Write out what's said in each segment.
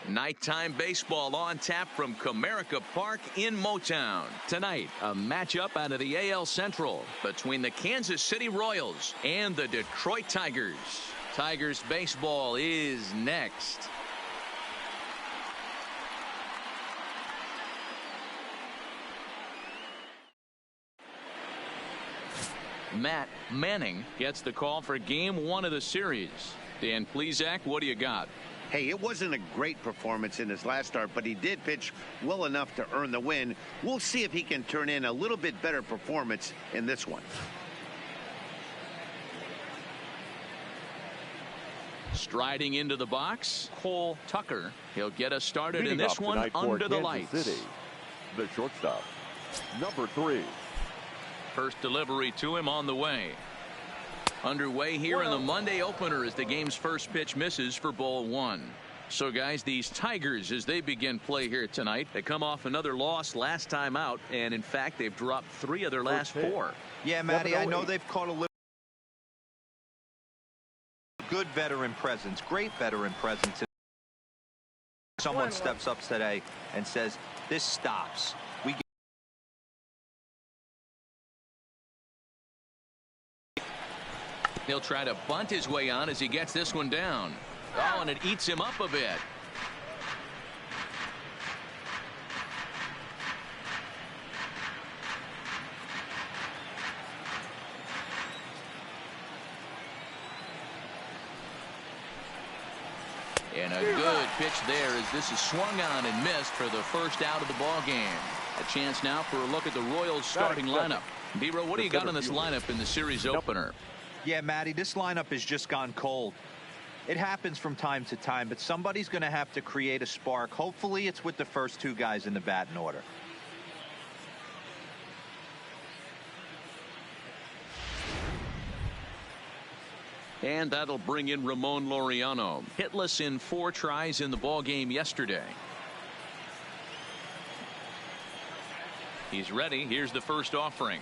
Nighttime baseball on tap from Comerica Park in Motown. Tonight, a matchup out of the AL Central between the Kansas City Royals and the Detroit Tigers. Tigers baseball is next. Matt Manning gets the call for game 1 of the series. Dan Plesac, what do you got? Hey, it wasn't a great performance in his last start, but he did pitch well enough to earn the win. We'll see if he can turn in a little bit better performance in this one. Striding into the box, Cole Tucker. He'll get us started in this one under the lights. City, the shortstop, number 3. First delivery to him on the way. Underway here in the Monday opener as the game's first pitch misses for ball 1. So guys, these Tigers, as they begin play here tonight, they come off another loss last time out, and in fact they've dropped 3 of their last 4. Yeah, Matty, I know they've caught a little good veteran presence, great veteran presence. Someone steps up today and says this stops. He'll try to bunt his way on as he gets this one down. Oh, and it eats him up a bit. And a good pitch there as this is swung on and missed for the first out of the ball game. A chance now for a look at the Royals starting lineup. B-Row, what do you got on this lineup in the series opener? Yeah, Matty, this lineup has just gone cold. It happens from time to time, but somebody's going to have to create a spark. Hopefully it's with the first 2 guys in the batting order. And that'll bring in Ramon Laureano. Hitless in 4 tries in the ball game yesterday. He's ready. Here's the first offering.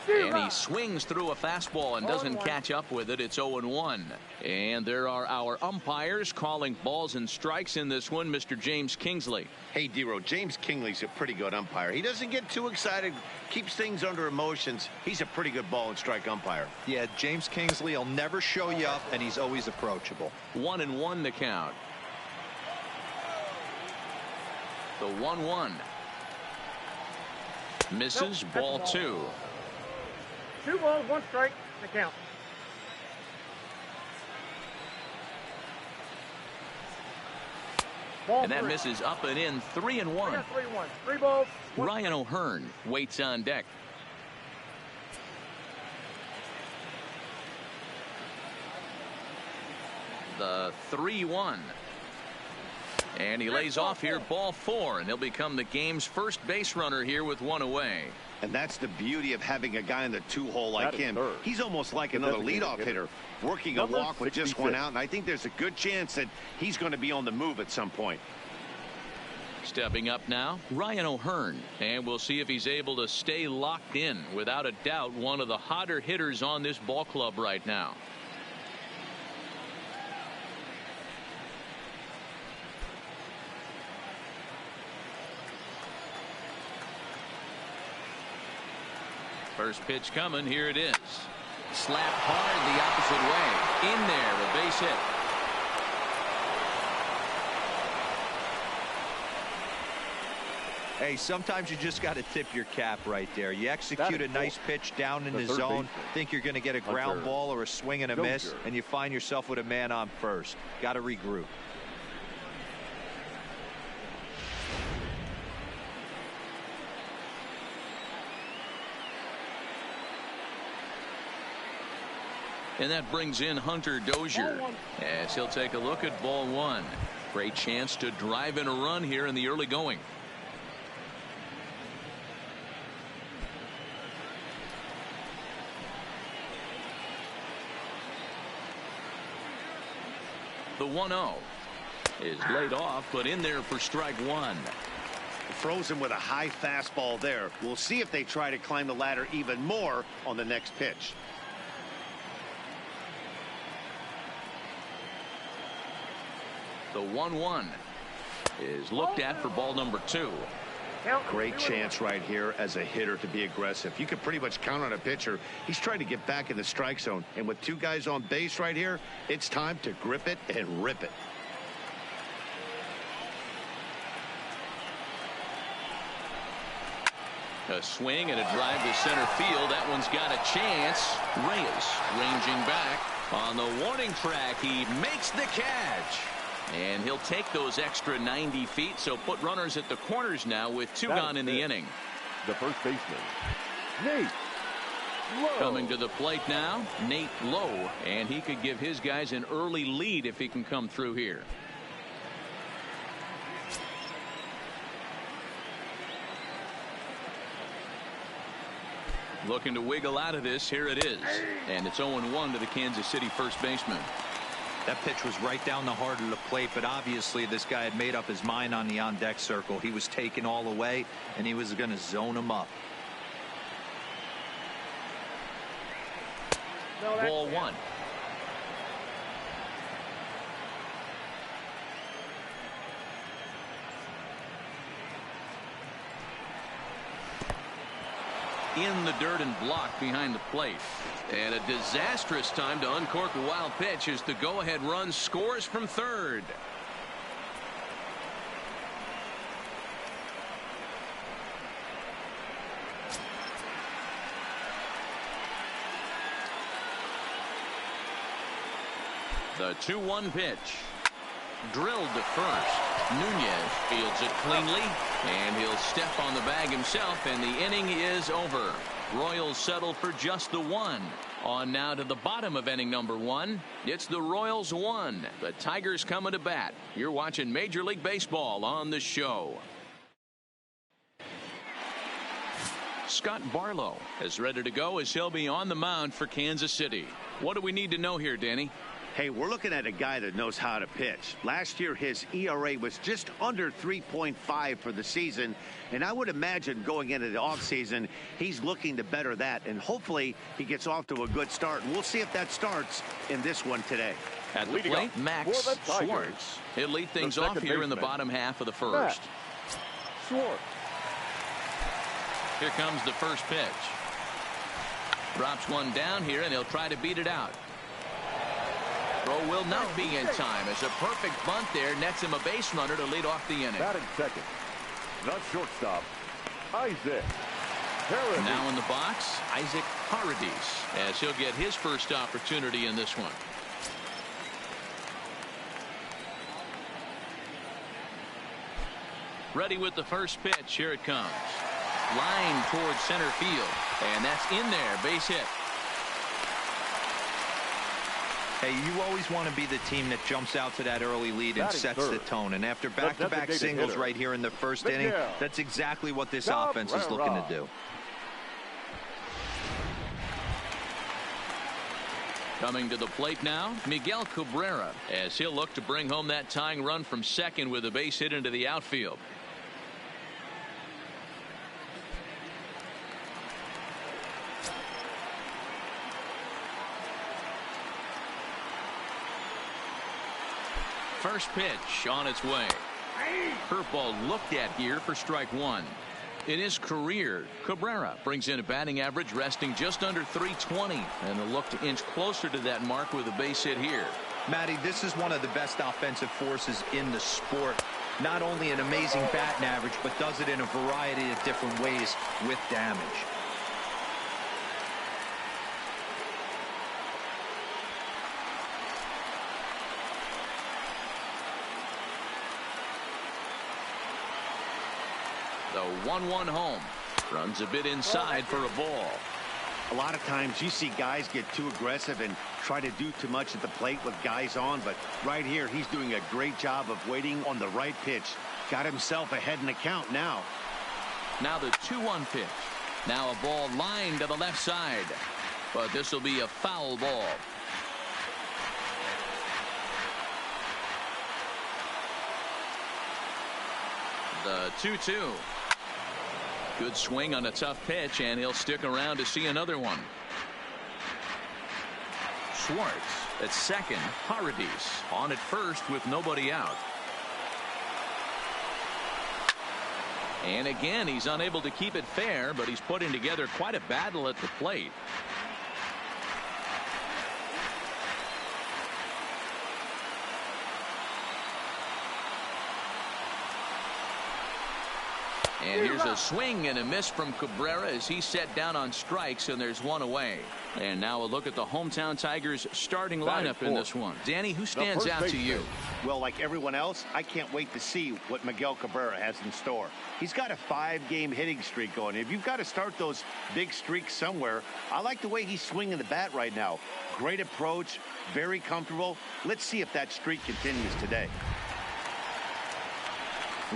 And he swings through a fastball and doesn't catch up with it. It's 0-1. And there are our umpires calling balls and strikes in this one. Mr. James Kingsley. Hey, D-Row, James Kingsley's a pretty good umpire. He doesn't get too excited, keeps things under emotions. He's a pretty good ball and strike umpire. Yeah, James Kingsley will never show you up, and he's always approachable. 1-1 the count. The 1-1. Misses, ball 2. 2 balls, 1 strike, the count. And that misses up and in. 3-1. 3-1. 3 balls. Ryan O'Hearn waits on deck. The 3-1. And he lays off here, ball 4, and he'll become the game's first base runner here with 1 away. And that's the beauty of having a guy in the 2-hole like him. He's almost like another leadoff hitter, working a walk with just 1 out, and I think there's a good chance that he's going to be on the move at some point. Stepping up now, Ryan O'Hearn, and we'll see if he's able to stay locked in. Without a doubt, one of the hotter hitters on this ball club right now. First pitch coming. Here it is. Slapped hard the opposite way. In there, a base hit. Hey, sometimes you just got to tip your cap right there. You execute a nice pitch down in the zone, think you're going to get a ground ball or a swing and a miss, and you find yourself with a man on first. Got to regroup. And that brings in Hunter Dozier as he'll take a look at ball 1. Great chance to drive in a run here in the early going. The 1-0 is laid off, but in there for strike 1. Frozen with a high fastball there. We'll see if they try to climb the ladder even more on the next pitch. The 1-1 is looked at for ball number 2. Great chance right here as a hitter to be aggressive. You can pretty much count on a pitcher. He's trying to get back in the strike zone. And with 2 guys on base right here, it's time to grip it and rip it. A swing and a drive to center field. That one's got a chance. Reyes ranging back on the warning track. He makes the catch. And he'll take those extra 90 feet, so put runners at the corners now with 2 gone in the inning. The first baseman, Nate Lowe. Coming to the plate now, Nate Lowe, and he could give his guys an early lead if he can come through here. Looking to wiggle out of this. Here it is. And it's 0-1 to the Kansas City first baseman. That pitch was right down the heart of the plate, but obviously this guy had made up his mind on the on-deck circle. He was taken all the way, and he was going to zone him up. Ball 1. In the dirt and blocked behind the plate. And a disastrous time to uncork a wild pitch as the go-ahead run scores from third. The 2-1 pitch. Drilled to first. Nunez fields it cleanly, and he'll step on the bag himself, and the inning is over. Royals settle for just the 1. On now to the bottom of inning number 1. It's the Royals 1. The Tigers coming to bat. You're watching Major League Baseball on the show. Scott Barlow is ready to go as he'll be on the mound for Kansas City. What do we need to know here, Danny? Hey, we're looking at a guy that knows how to pitch. Last year, his ERA was just under 3.5 for the season. And I would imagine going into the offseason, he's looking to better that. And hopefully he gets off to a good start. And we'll see if that starts in this one today. At the plate, Max Schwartz. He'll lead things off here in the bottom half of the first. Schwartz. Here comes the first pitch. Drops one down here, and he'll try to beat it out. Throw will not be in time as a perfect bunt there nets him a base runner to lead off the inning. Batting second, the shortstop, Isaac Paradis. Now in the box, Isaac Paradis, as he'll get his first opportunity in this one. Ready with the first pitch. Here it comes. Line towards center field, and that's in there. Base hit. Hey, you always want to be the team that jumps out to that early lead and sets the tone. And after back-to-back singles right here in the first inning, that's exactly what this offense is looking to do. Coming to the plate now, Miguel Cabrera, as he'll look to bring home that tying run from second with a base hit into the outfield. First pitch on its way. Curveball looked at here for strike 1. In his career, Cabrera brings in a batting average resting just under 320, and they'll look to inch closer to that mark with a base hit here. Matty, this is one of the best offensive forces in the sport. Not only an amazing batting average, but does it in a variety of different ways with damage. The 1-1 home. Runs a bit inside for a ball. A lot of times you see guys get too aggressive and try to do too much at the plate with guys on, but right here he's doing a great job of waiting on the right pitch. Got himself ahead in the count now. Now the 2-1 pitch. Now a ball lined to the left side, but this will be a foul ball. The 2-2. Good swing on a tough pitch, and he'll stick around to see another one. Schwartz. At second, Paradis. On at first with nobody out. And again, he's unable to keep it fair, but he's putting together quite a battle at the plate. And here's a swing and a miss from Cabrera as he's set down on strikes, and there's one away. And now a look at the hometown Tigers starting lineup in this one. Danny, who stands out to you? Well, like everyone else, I can't wait to see what Miguel Cabrera has in store. He's got a 5-game hitting streak going. If you've got to start those big streaks somewhere, I like the way he's swinging the bat right now. Great approach, very comfortable. Let's see if that streak continues today.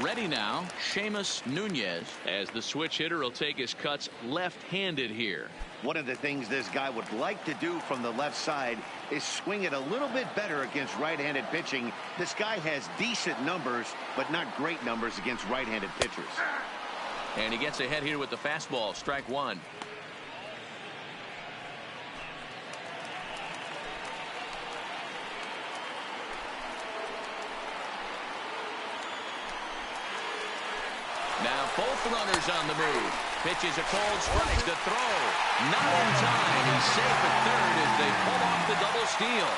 Ready now, Seamus Nunez, as the switch hitter will take his cuts left-handed here. One of the things this guy would like to do from the left side is swing it a little bit better against right-handed pitching. This guy has decent numbers, but not great numbers against right-handed pitchers. And he gets ahead here with the fastball, strike one. Now both runners on the move. Pitches a cold strike to throw. Not in time. He's safe at third as they pull off the double steal.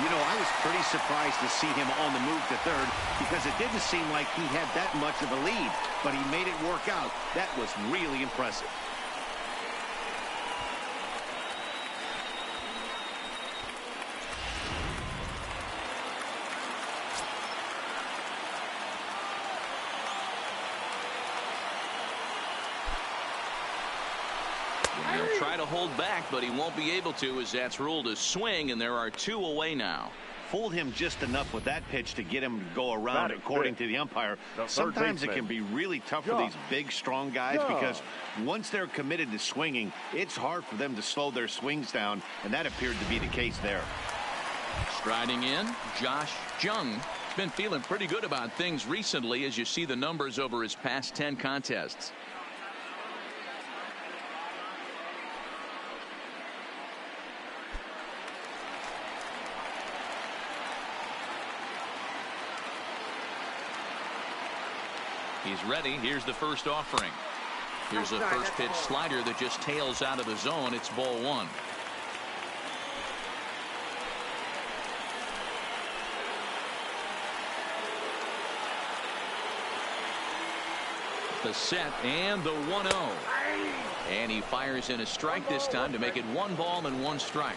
You know, I was pretty surprised to see him on the move to third because it didn't seem like he had that much of a lead. But he made it work out. That was really impressive. He'll try to hold back, but he won't be able to as that's ruled a swing, and there are two away now. Fooled him just enough with that pitch to get him to go around, according to the umpire. Sometimes it can be really tough for these big, strong guys because once they're committed to swinging, it's hard for them to slow their swings down, and that appeared to be the case there. Striding in, Josh Jung. He's been feeling pretty good about things recently as you see the numbers over his past 10 contests. He's ready. Here's the first offering. Here's a first pitch slider that just tails out of the zone. It's ball one. The set and the 1-0. And he fires in a strike this time to make it 1 ball and 1 strike.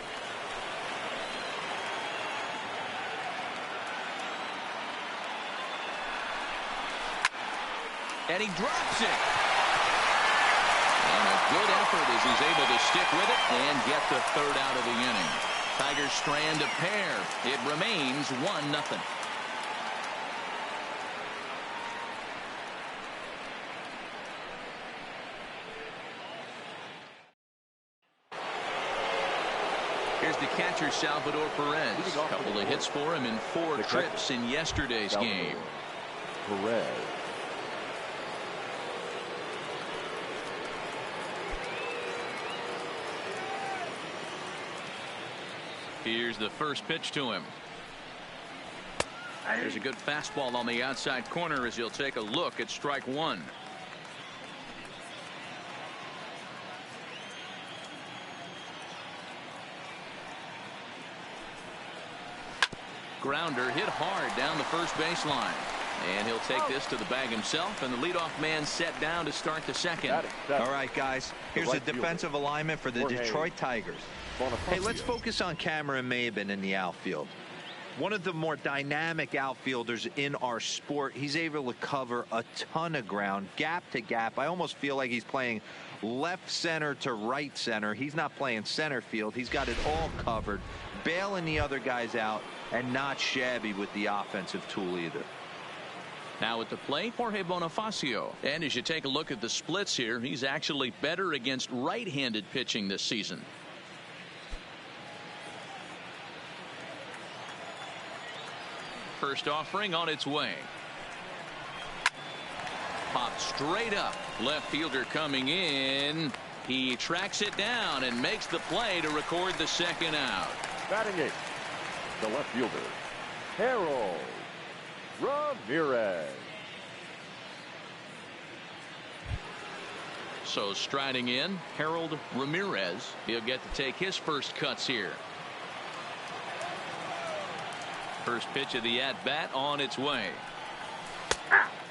And he drops it. And a good effort as he's able to stick with it and get the third out of the inning. Tigers strand a pair. It remains 1-0. Here's the catcher, Salvador Perez. A couple of hits for him in 4 trips in yesterday's game. Perez. Here's the first pitch to him. There's a good fastball on the outside corner as he'll take a look at strike one. Grounder hit hard down the first baseline. And he'll take this to the bag himself, and the leadoff man set down to start the second. All right, guys, here's the defensive alignment for the Detroit Tigers. Hey, let's focus on Cameron Maybin in the outfield. One of the more dynamic outfielders in our sport. He's able to cover a ton of ground, gap to gap. I almost feel like he's playing left center to right center. He's not playing center field. He's got it all covered, bailing the other guys out, and not shabby with the offensive tool either. Now at the plate, Jorge Bonifacio. And as you take a look at the splits here, he's actually better against right-handed pitching this season. First offering on its way. Popped straight up. Left fielder coming in. He tracks it down and makes the play to record the second out. Batting eighth, the left fielder, Harold Ramirez. So striding in, Harold Ramirez. He'll get to take his first cuts here. First pitch of the at-bat on its way.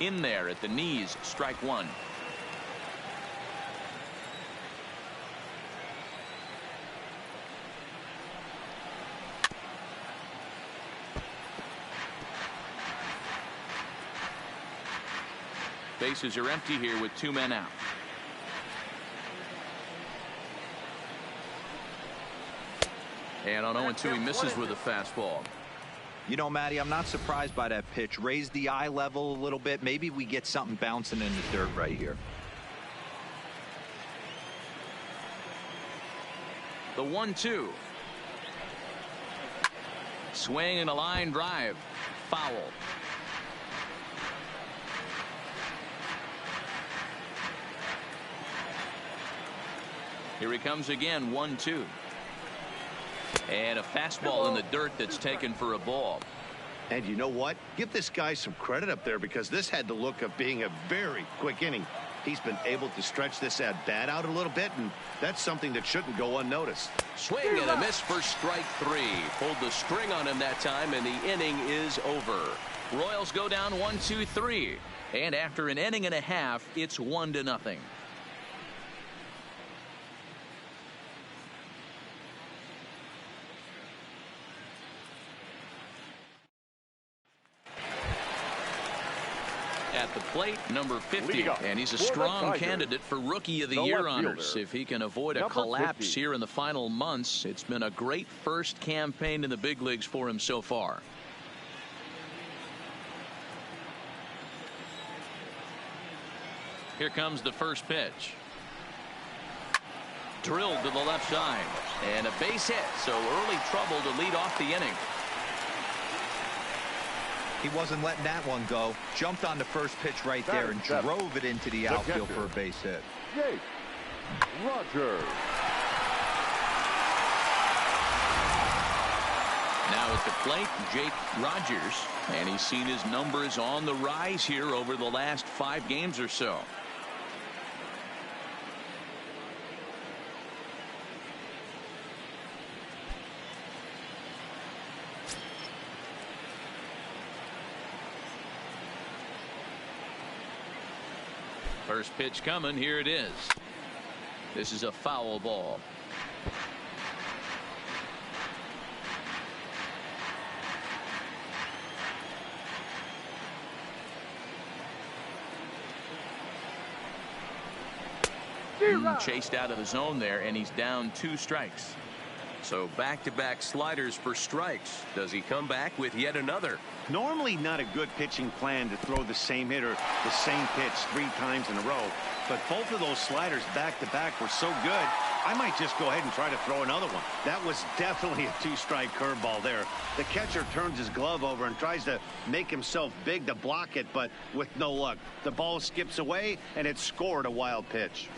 In there at the knees, strike one. Bases are empty here with 2 men out. And on 0-2, he misses with a fastball. You know, Matty, I'm not surprised by that pitch. Raise the eye level a little bit. Maybe we get something bouncing in the dirt right here. The 1-2. Swing and a line drive. Foul. Here he comes again, 1-2. And a fastball in the dirt that's taken for a ball. And you know what? Give this guy some credit up there, because this had the look of being a very quick inning. He's been able to stretch this at-bat out a little bit, and that's something that shouldn't go unnoticed. Swing and a miss for strike 3. Pulled the string on him that time, and the inning is over. Royals go down 1-2-3. And after an inning and a half, it's 1-0. At the plate, number 50, and he's a strong candidate for Rookie of the Year honors. If he can avoid a collapse here in the final months, it's been a great first campaign in the big leagues for him so far. Here comes the first pitch. Drilled to the left side, and a base hit, so early trouble to lead off the inning. He wasn't letting that one go. Jumped on the first pitch right there and drove it into the outfield for a base hit. Jake Rogers. Now at the plate, Jake Rogers, and he's seen his numbers on the rise here over the last 5 games or so. First pitch coming. Here it is. This is a foul ball. Chased out of the zone there, and he's down 2 strikes. So back-to-back sliders for strikes. Does he come back with yet another? Normally not a good pitching plan to throw the same hitter the same pitch 3 times in a row, but both of those sliders back-to-back were so good, I might just go ahead and try to throw another one. That was definitely a 2-strike curveball there. The catcher turns his glove over and tries to make himself big to block it, but with no luck. The ball skips away, and it scored a wild pitch.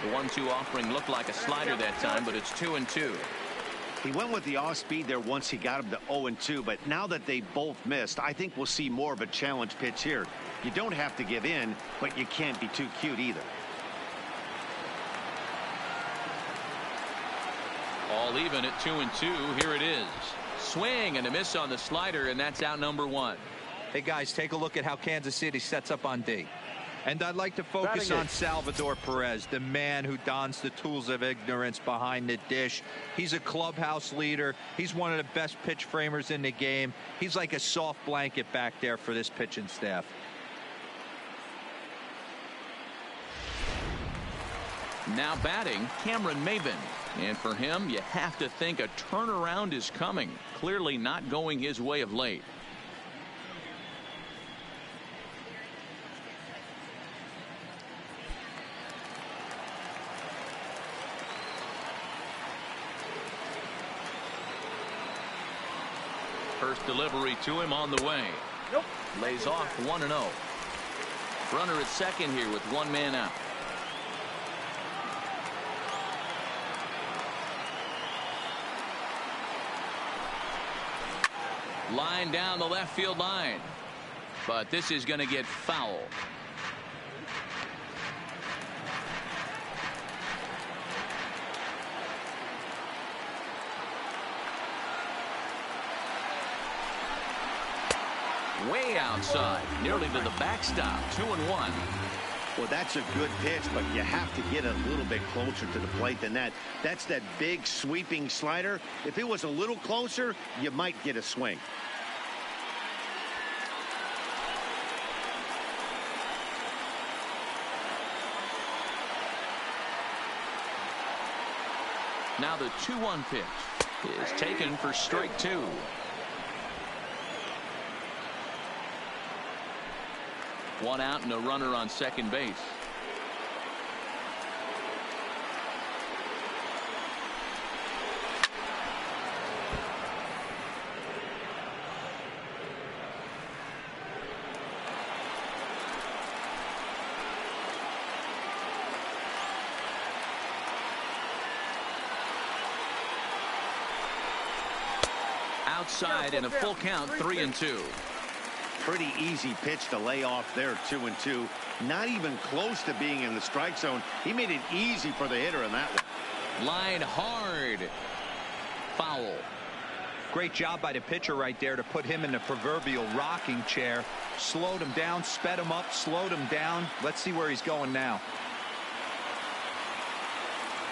The 1-2 offering looked like a slider that time, but it's 2-2. He went with the off speed there once he got him to 0-2, but now that they both missed, I think we'll see more of a challenge pitch here. You don't have to give in, but you can't be too cute either. All even at 2-2. Here it is. Swing and a miss on the slider, and that's out number 1. Hey, guys, take a look at how Kansas City sets up on D. And I'd like to focus on Salvador Perez, the man who dons the tools of ignorance behind the dish. He's a clubhouse leader. He's one of the best pitch framers in the game. He's like a soft blanket back there for this pitching staff. Now batting, Cameron Maybin. And for him, you have to think a turnaround is coming. Clearly not going his way of late. First delivery to him on the way. Nope. Lays off 1-0. Runner at second here with one man out. Line down the left field line. But this is going to get foul. Way outside, nearly to the backstop. 2-1. Well, that's a good pitch, but you have to get a little bit closer to the plate than that. That's that big sweeping slider. If it was a little closer, you might get a swing. Now the 2-1 pitch is taken for strike two. One out and a runner on second base. Outside in a full count, 3-2. Pretty easy pitch to lay off there, 2-2. Not even close to being in the strike zone. He made it easy for the hitter in that one. Line hard. Foul. Great job by the pitcher right there to put him in the proverbial rocking chair. Slowed him down, sped him up, slowed him down. Let's see where he's going now.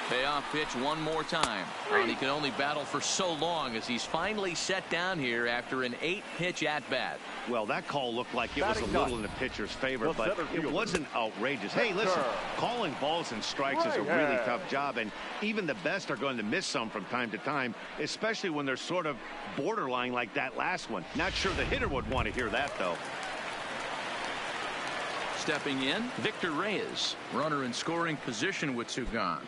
Payoff pitch one more time. And he can only battle for so long as he's finally set down here after an 8-pitch at-bat. Well, that call looked like it was a little in the pitcher's favor, but it wasn't outrageous. Hey, listen, calling balls and strikes is a really tough job, and even the best are going to miss some from time to time, especially when they're sort of borderline like that last one. Not sure the hitter would want to hear that, though. Stepping in, Victor Reyes. Runner in scoring position with two gone.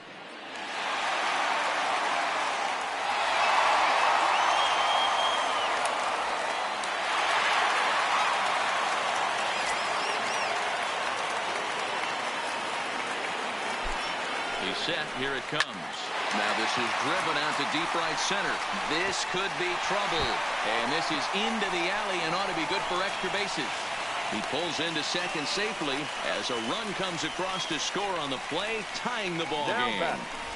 Set. Here it comes. Now this is driven out to deep right center. This could be trouble. And this is into the alley and ought to be good for extra bases. He pulls into second safely as a run comes across to score on the play, tying the ball game.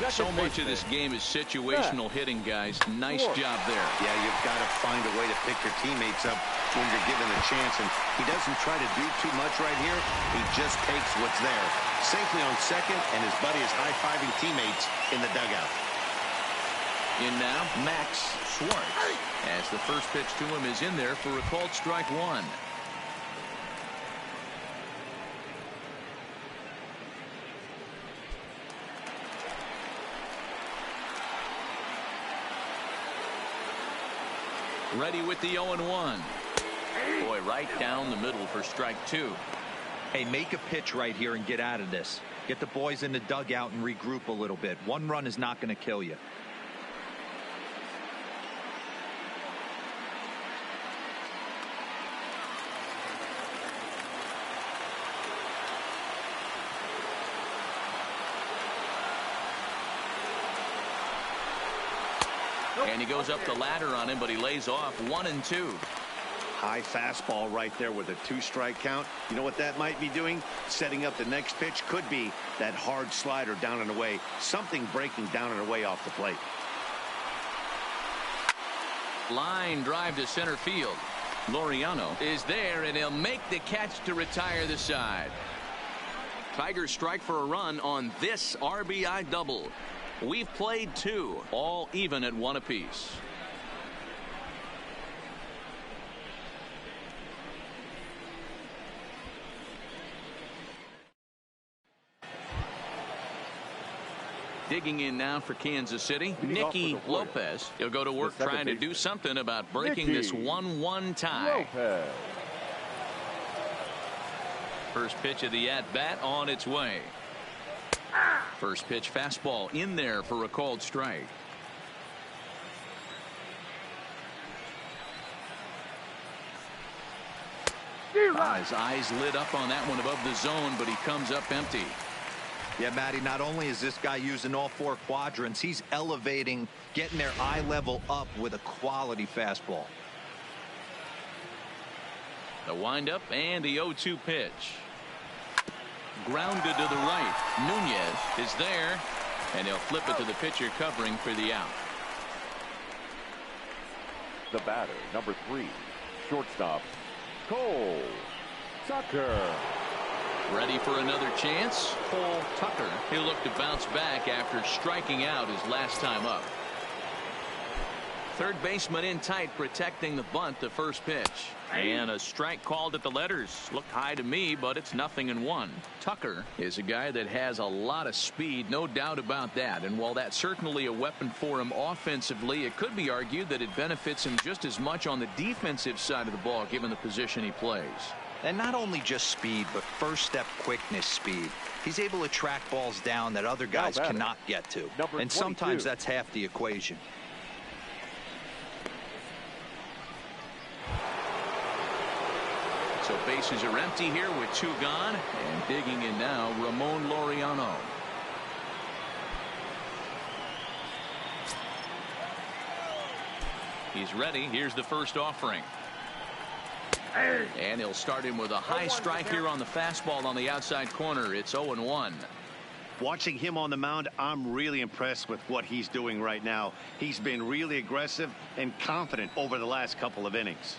So much of this game is situational hitting, guys. Nice job there. Yeah, you've got to find a way to pick your teammates up when you're given a chance, and he doesn't try to do too much right here. He just takes what's there. Safely on second, and his buddy is high-fiving teammates in the dugout. In now, Max Schwartz, as the first pitch to him is in there for a called strike one. Ready with the 0-1. Boy, right down the middle for strike two. Hey, make a pitch right here and get out of this. Get the boys in the dugout and regroup a little bit. One run is not going to kill you. And he goes up the ladder on him, but he lays off 1-2. High fastball right there with a 2-strike count. You know what that might be doing? Setting up the next pitch. Could be that hard slider down and away. Something breaking down and away off the plate. Line drive to center field. Laureano is there, and he'll make the catch to retire the side. Tigers strike for a run on this RBI double. We've played two, all even at one apiece. Digging in now for Kansas City, Nicky Lopez. He'll go to work trying to do something about breaking this 1-1 tie. First pitch of the at-bat on its way. First pitch fastball in there for a called strike. His eyes lit up on that one above the zone, but he comes up empty. Yeah, Matty, not only is this guy using all four quadrants, he's elevating, getting their eye level up with a quality fastball. The windup and the 0-2 pitch. Grounded to the right. Nunez is there, and he'll flip it to the pitcher covering for the out. The batter, number 3, shortstop, Cole Tucker. Ready for another chance. Cole Tucker. He'll look to bounce back after striking out his last time up. Third baseman in tight, protecting the bunt, the first pitch. And a strike called at the letters. Looked high to me, but it's 0-1. Tucker is a guy that has a lot of speed, no doubt about that. And while that's certainly a weapon for him offensively, it could be argued that it benefits him just as much on the defensive side of the ball, given the position he plays. And not only just speed, but first step quickness speed. He's able to track balls down that other guys cannot get to. And sometimes that's half the equation. So bases are empty here with 2 gone, and digging in now, Ramon Laureano. He's ready. Here's the first offering. And he'll start him with a high strike here on the fastball on the outside corner. It's 0-1. Watching him on the mound, I'm really impressed with what he's doing right now. He's been really aggressive and confident over the last couple of innings.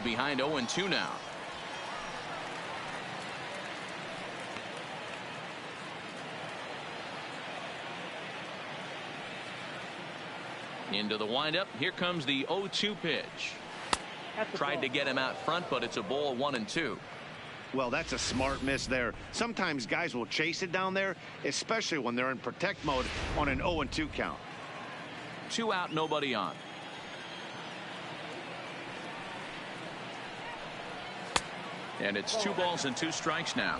Behind 0-2 now. Into the windup. Here comes the 0-2 pitch. Tried to get him out front, but it's a ball, 1-2. Well, that's a smart miss there. Sometimes guys will chase it down there, especially when they're in protect mode on an 0-2 count. 2 out, nobody on. And it's 2 balls and 2 strikes now.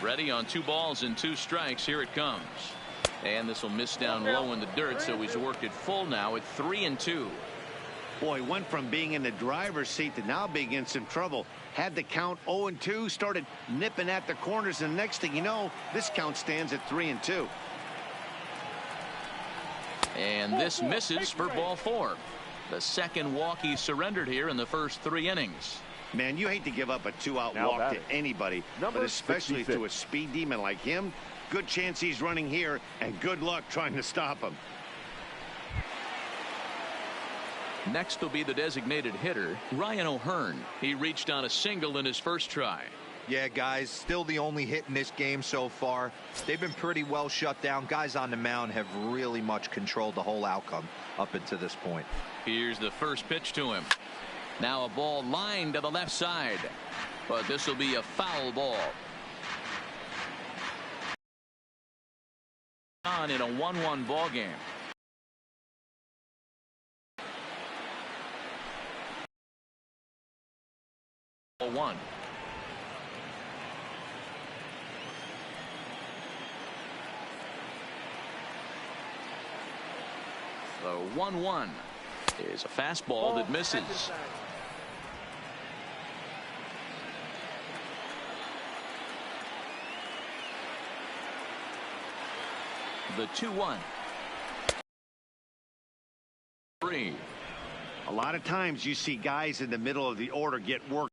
Ready on 2 balls and 2 strikes. Here it comes. And this will miss down low in the dirt, so he's worked it full now at 3-2. Boy, went from being in the driver's seat to now being in some trouble. Had the count 0-2, started nipping at the corners, and the next thing you know, this count stands at 3-2. And this misses for ball 4. The second walk he surrendered here in the first 3 innings. Man, you hate to give up a 2-out walk to anybody, but especially to a speed demon like him. Good chance he's running here, and good luck trying to stop him. Next will be the designated hitter, Ryan O'Hearn. He reached on a single in his first try. Yeah, guys, still the only hit in this game so far. They've been pretty well shut down. Guys on the mound have really much controlled the whole outcome up until this point. Here's the first pitch to him. Now a ball lined to the left side, but this will be a foul ball. On in a 1-1 ball game. One. The 1-1 is a fastball that misses. The 2-1. 3. A lot of times you see guys in the middle of the order get worked.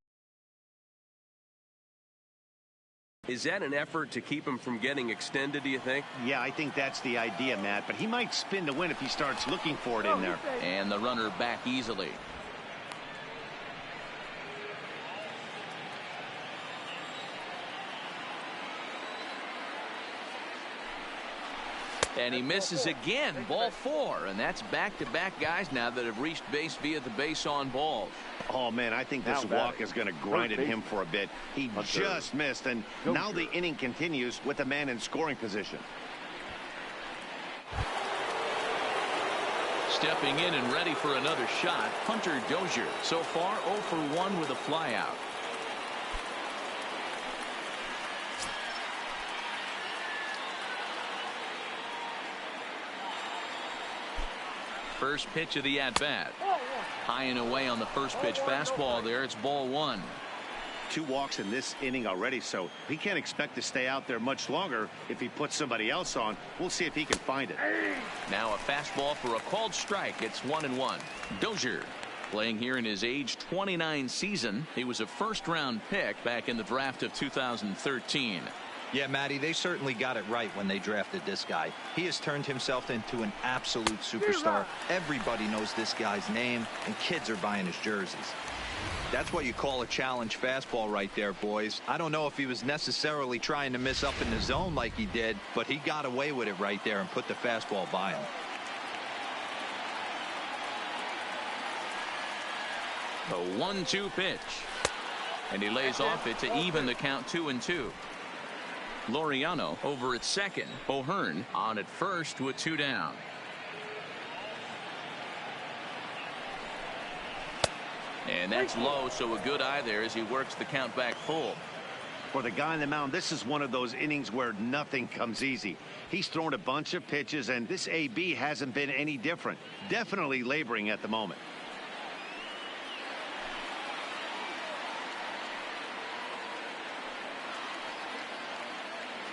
Is that an effort to keep him from getting extended, do you think? Yeah, I think that's the idea, Matt, but he might spin to win if he starts looking for it in there. And the runner back easily. And he misses again. Ball 4, and that's back-to-back guys now that have reached base via the base on balls. Oh man, I think this walk is going to grind at him for a bit. He just missed, and now the inning continues with a man in scoring position. Stepping in and ready for another shot, Hunter Dozier. So far 0 for 1 with a flyout. First pitch of the at-bat. High and away on the first pitch fastball there. It's ball one. 2 walks in this inning already, so he can't expect to stay out there much longer if he puts somebody else on. We'll see if he can find it. Now a fastball for a called strike. It's 1-1. Dozier playing here in his age 29 season. He was a first-round pick back in the draft of 2013. Yeah, Matty, they certainly got it right when they drafted this guy. He has turned himself into an absolute superstar. Everybody knows this guy's name, and kids are buying his jerseys. That's what you call a challenge fastball right there, boys. I don't know if he was necessarily trying to miss up in the zone like he did, but he got away with it right there and put the fastball by him. The 1-2 pitch. And he lays off it to even the count 2-2. Laureano over at second. O'Hearn on at first with 2 down. And that's low, so a good eye there as he works the count back full. For the guy on the mound, this is one of those innings where nothing comes easy. He's thrown a bunch of pitches, and this AB hasn't been any different. Definitely laboring at the moment.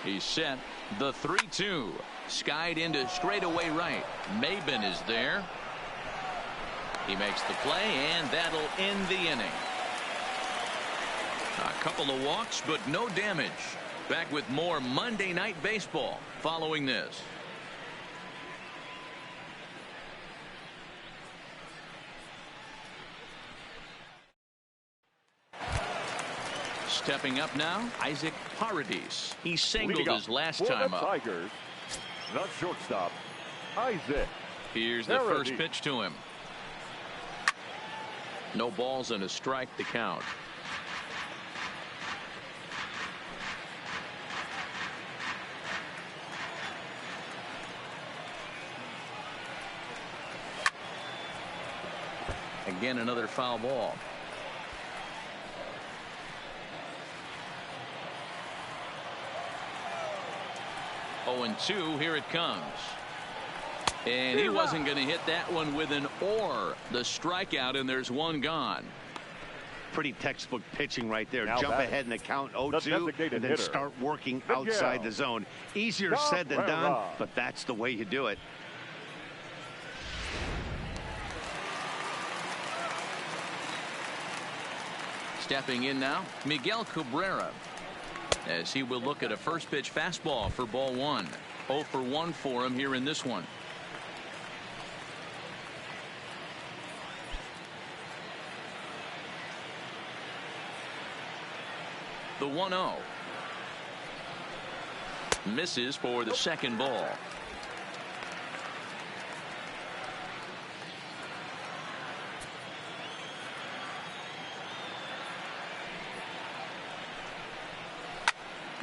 He's set. The 3-2. Skied into straightaway right. Maben is there. He makes the play, and that'll end the inning. A couple of walks, but no damage. Back with more Monday Night Baseball following this. Stepping up now, Isaac Paradis. He singled his last time up. Tigers, the shortstop, Isaac. Here's the first pitch to him. No balls and a strike to count. Again, another foul ball. Oh, 2, here it comes. And he wasn't going to hit that one with an or. The strikeout, and there's one gone. Pretty textbook pitching right there. Now Jump ahead in the count 0-2 and then start working outside the zone. Easier said than done, but that's the way you do it. Stepping in now, Miguel Cabrera, as he will look at a first pitch fastball for ball one. 0 for 1 for him here in this one. The 1-0. Misses for the second ball.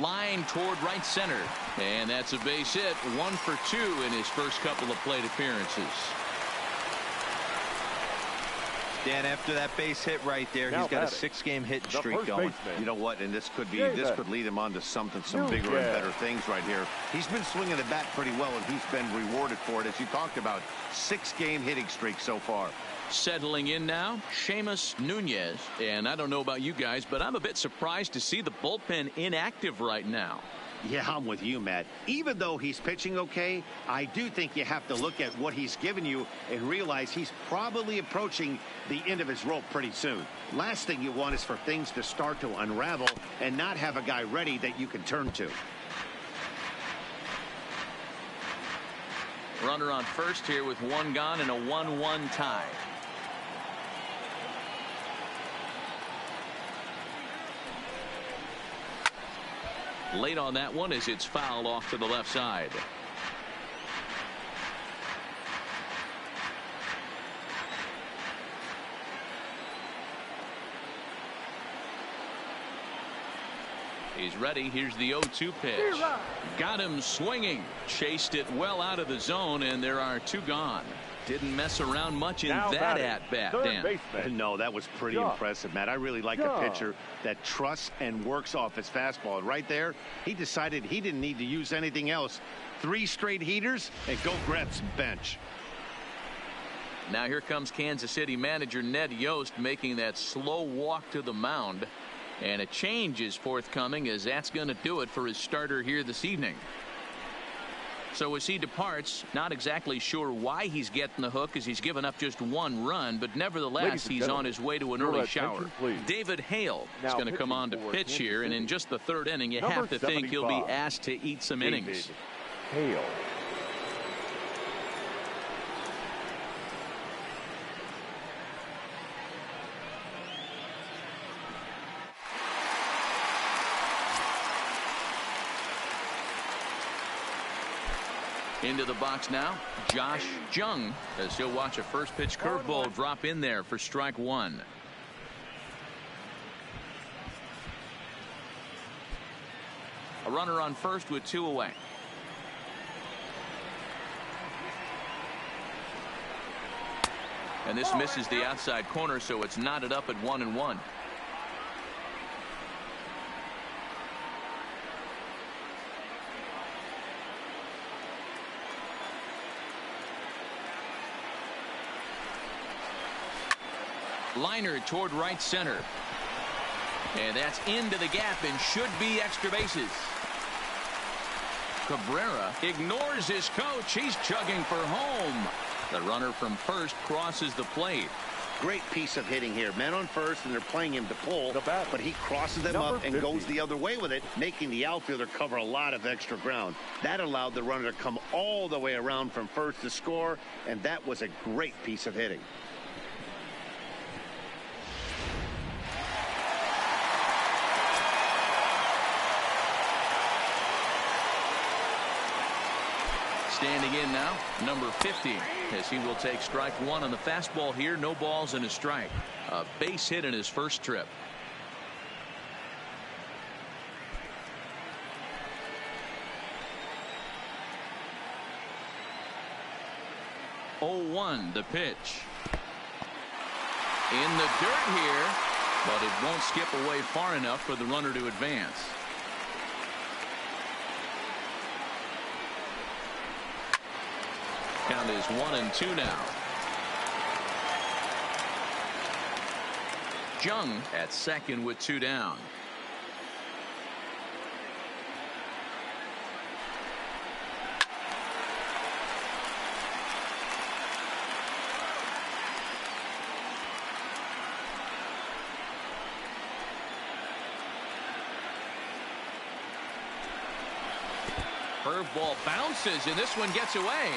Line toward right center. And that's a base hit. 1 for 2 in his first couple of plate appearances. Dan, after that base hit right there, he's got a 6-game hit streak going. You know what? And this could lead him on to some bigger and better things right here. He's been swinging the bat pretty well, and he's been rewarded for it, as you talked about. 6-game hitting streak so far. Settling in now, Seamus Nunez. And I don't know about you guys, but I'm a bit surprised to see the bullpen inactive right now. Yeah, I'm with you, Matt. Even though he's pitching okay, I do think you have to look at what he's given you and realize he's probably approaching the end of his rope pretty soon. Last thing you want is for things to start to unravel and not have a guy ready that you can turn to. Runner on first here with 1 gone and a 1-1 tie. Late on that one as it's fouled off to the left side. He's ready. Here's the 0-2 pitch. Got him swinging. Chased it well out of the zone, and there are 2 gone. Didn't mess around much in that at-bat, Dan. No, that was pretty impressive, Matt. I really like a pitcher that trusts and works off his fastball. And right there, he decided he didn't need to use anything else. 3 straight heaters, and go grab some bench. Now here comes Kansas City manager Ned Yost making that slow walk to the mound. And a change is forthcoming, as that's going to do it for his starter here this evening. So as he departs, not exactly sure why he's getting the hook, as he's given up just one run, but nevertheless he's on his way to an early shower. David Hale is going to come on to pitch here, and in just the third inning you have to think he'll be asked to eat some innings. Hale. Into the box now, Josh Jung, as he'll watch a first pitch curveball drop in there for strike one. A runner on first with 2 away. And this misses the outside corner, so it's knotted up at 1-1. Liner toward right center. And that's into the gap and should be extra bases. Cabrera ignores his coach. He's chugging for home. The runner from first crosses the plate. Great piece of hitting here. Men on first, and they're playing him to pull, but he crosses them up and 50. goes the other way with it, making the outfielder cover a lot of extra ground. That allowed the runner to come all the way around from first to score, and that was a great piece of hitting. Standing in now, number 50, as he will take strike one on the fastball here. No balls and a strike. A base hit in his first trip. Oh, 0-1 the pitch. In the dirt here, but it won't skip away far enough for the runner to advance. Count is 1-2 now. Jung at second with 2 down. Curveball bounces, and this one gets away.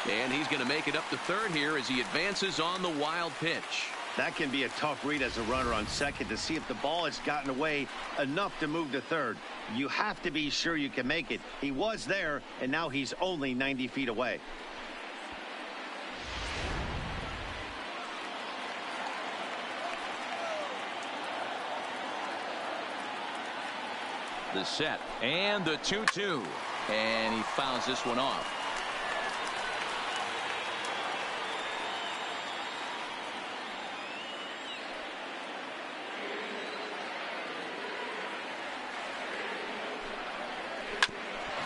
And he's going to make it up to third here as he advances on the wild pitch. That can be a tough read as a runner on second to see if the ball has gotten away enough to move to third. You have to be sure you can make it. He was there, and now he's only 90 feet away. The set and the 2-2, and he fouls this one off.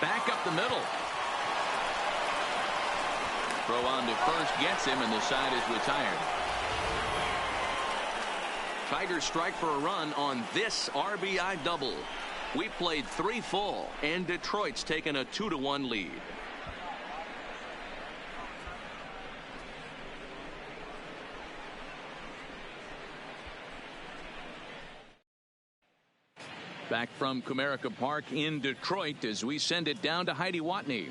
Back up the middle. Throw on to first gets him, and the side is retired. Tigers strike for a run on this RBI double. We played 3 full, and Detroit's taken a 2-1 lead. Back from Comerica Park in Detroit as we send it down to Heidi Watney.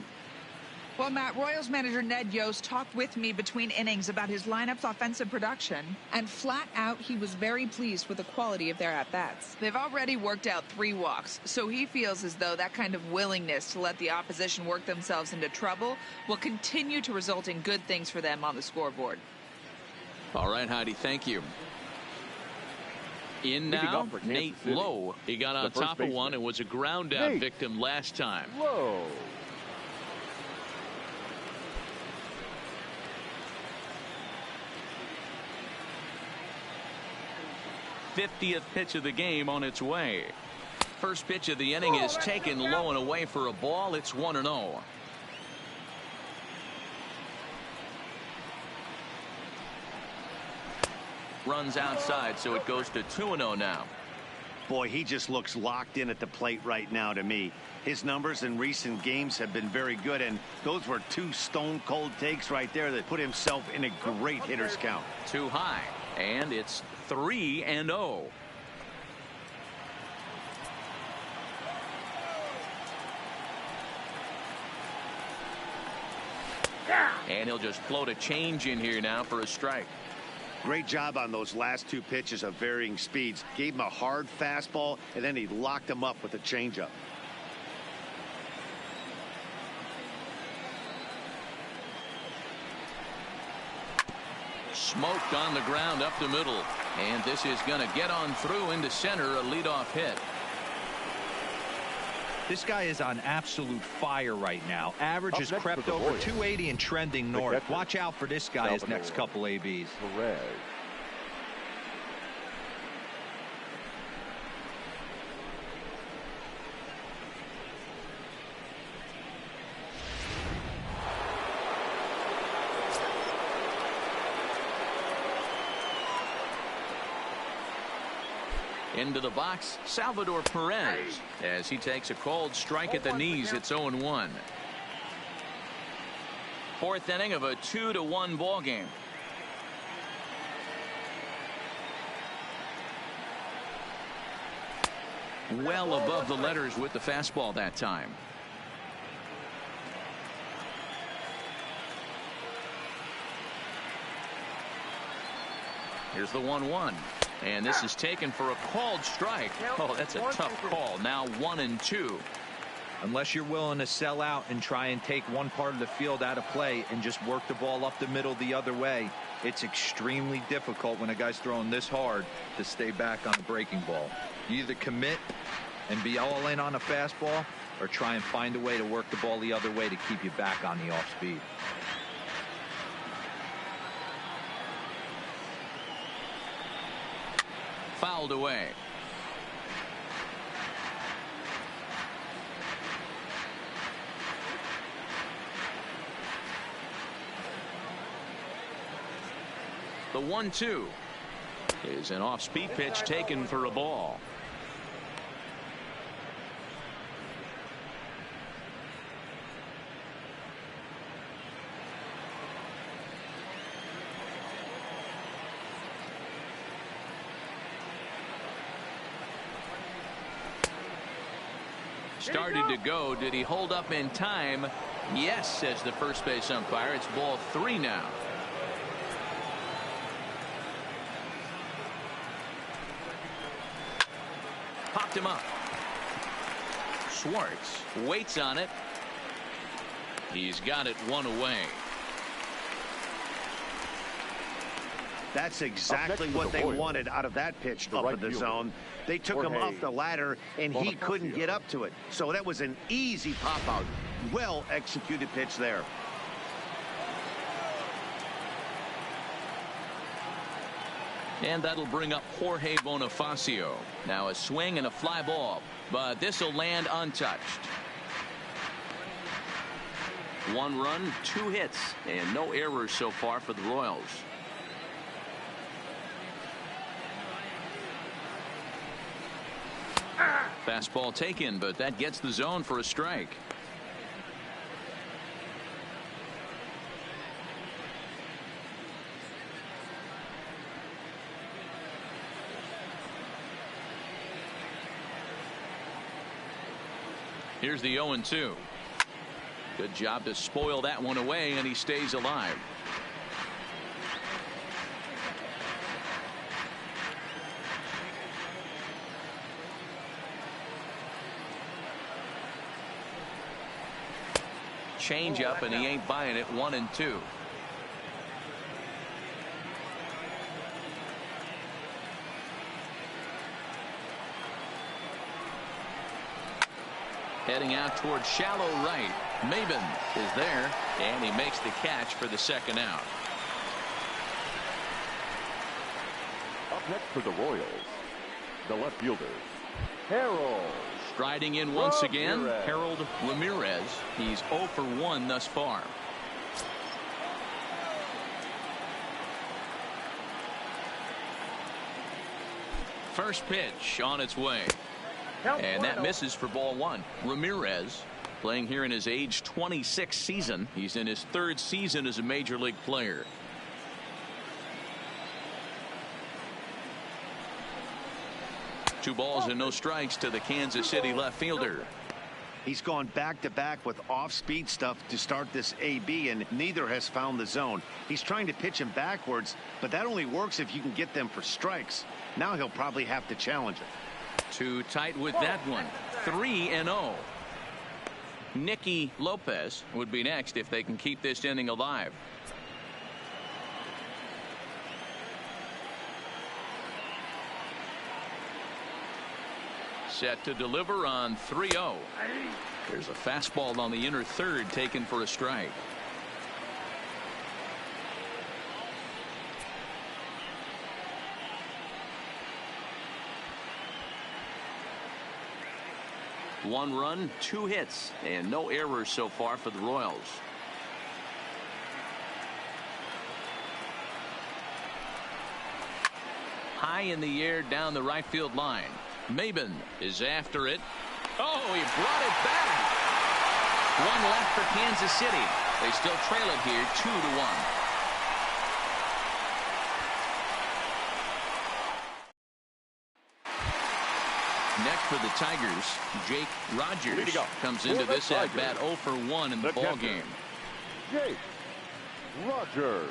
Well, Matt, Royals manager Ned Yost talked with me between innings about his lineup's offensive production, and flat out he was very pleased with the quality of their at-bats. They've already worked out 3 walks, so he feels as though that kind of willingness to let the opposition work themselves into trouble will continue to result in good things for them on the scoreboard. All right, Heidi, thank you. In now, Nate Lowe. He got on top of one and was a ground out victim last time. Lowe. '50th pitch of the game on its way. First pitch of the inning is taken low and away for a ball. It's 1-0. Runs outside, so it goes to 2-0 now. Boy, he just looks locked in at the plate right now to me. His numbers in recent games have been very good, and those were two stone-cold takes right there that put himself in a great hitter's count. Too high, and it's 3-0. And he'll just float a change in here now for a strike. Great job on those last two pitches of varying speeds. Gave him a hard fastball, and then he locked him up with a changeup. Smoked on the ground up the middle. And this is going to get on through into center, a leadoff hit. This guy is on absolute fire right now. Average has crept over 280 and trending north. Watch out for this guy his next couple ABs. Into the box, Salvador Perez, as he takes a called strike at the knees. It's 0-1. Fourth inning of a 2-1 ball game. Well above the letters with the fastball that time. Here's the 1-1. And this is taken for a called strike. Oh, that's a tough call. Now 1-2. Unless you're willing to sell out and try and take one part of the field out of play and just work the ball up the middle the other way, it's extremely difficult when a guy's throwing this hard to stay back on the breaking ball. You either commit and be all in on a fastball or try and find a way to work the ball the other way to keep you back on the off speed. Fouled away. The 1-2 is an off-speed pitch taken for a ball. Started to go. Did he hold up in time? Yes, says the first base umpire. It's ball 3 now. Popped him up. Schwartz waits on it. He's got it 1 away. That's exactly what they wanted out of that pitch up in the zone. They took him off the ladder, and he couldn't get up to it. So that was an easy pop-out. Well-executed pitch there. And that'll bring up Jorge Bonifacio. Now a swing and a fly ball, but this will land untouched. 1 run, 2 hits, and no errors so far for the Royals. Fastball taken, but that gets the zone for a strike. Here's the 0-2. Good job to spoil that one away, and he stays alive. Change up, and he ain't buying it. 1-2. Heading out towards shallow right. Maben is there, and he makes the catch for the second out. Up next for the Royals, the left fielder, Harold. Striding in once again, Harold Ramirez. He's 0 for 1 thus far. First pitch on its way. And that misses for ball one. Ramirez playing here in his age 26 season. He's in his third season as a major league player. Two balls and no strikes to the Kansas City left fielder. He's gone back-to-back with off-speed stuff to start this AB, and neither has found the zone. He's trying to pitch him backwards, but that only works if you can get them for strikes. Now he'll probably have to challenge it. Too tight with that one. 3-0. Nicky Lopez would be next if they can keep this inning alive. Set to deliver on 3-0. There's a fastball on the inner third taken for a strike. One run, 2 hits, and no errors so far for the Royals. High in the air down the right field line. Maben is after it. Oh, he brought it back. One left for Kansas City. They still trail it here 2-1. Next for the Tigers, Jake Rogers comes into this at bat 0 for 1 in the ball game. Jake Rogers.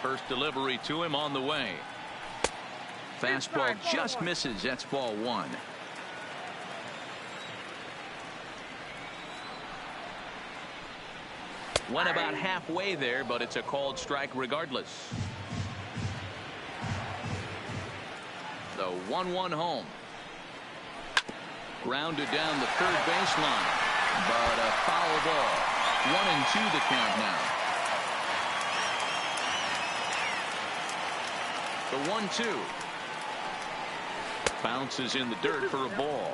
First delivery to him on the way. Fastball just misses. That's ball 1. Went about halfway there, but it's a called strike regardless. The 1-1 home. Grounded down the third baseline, but a foul ball. 1-2 the count now. The 1-2 bounces in the dirt for a ball.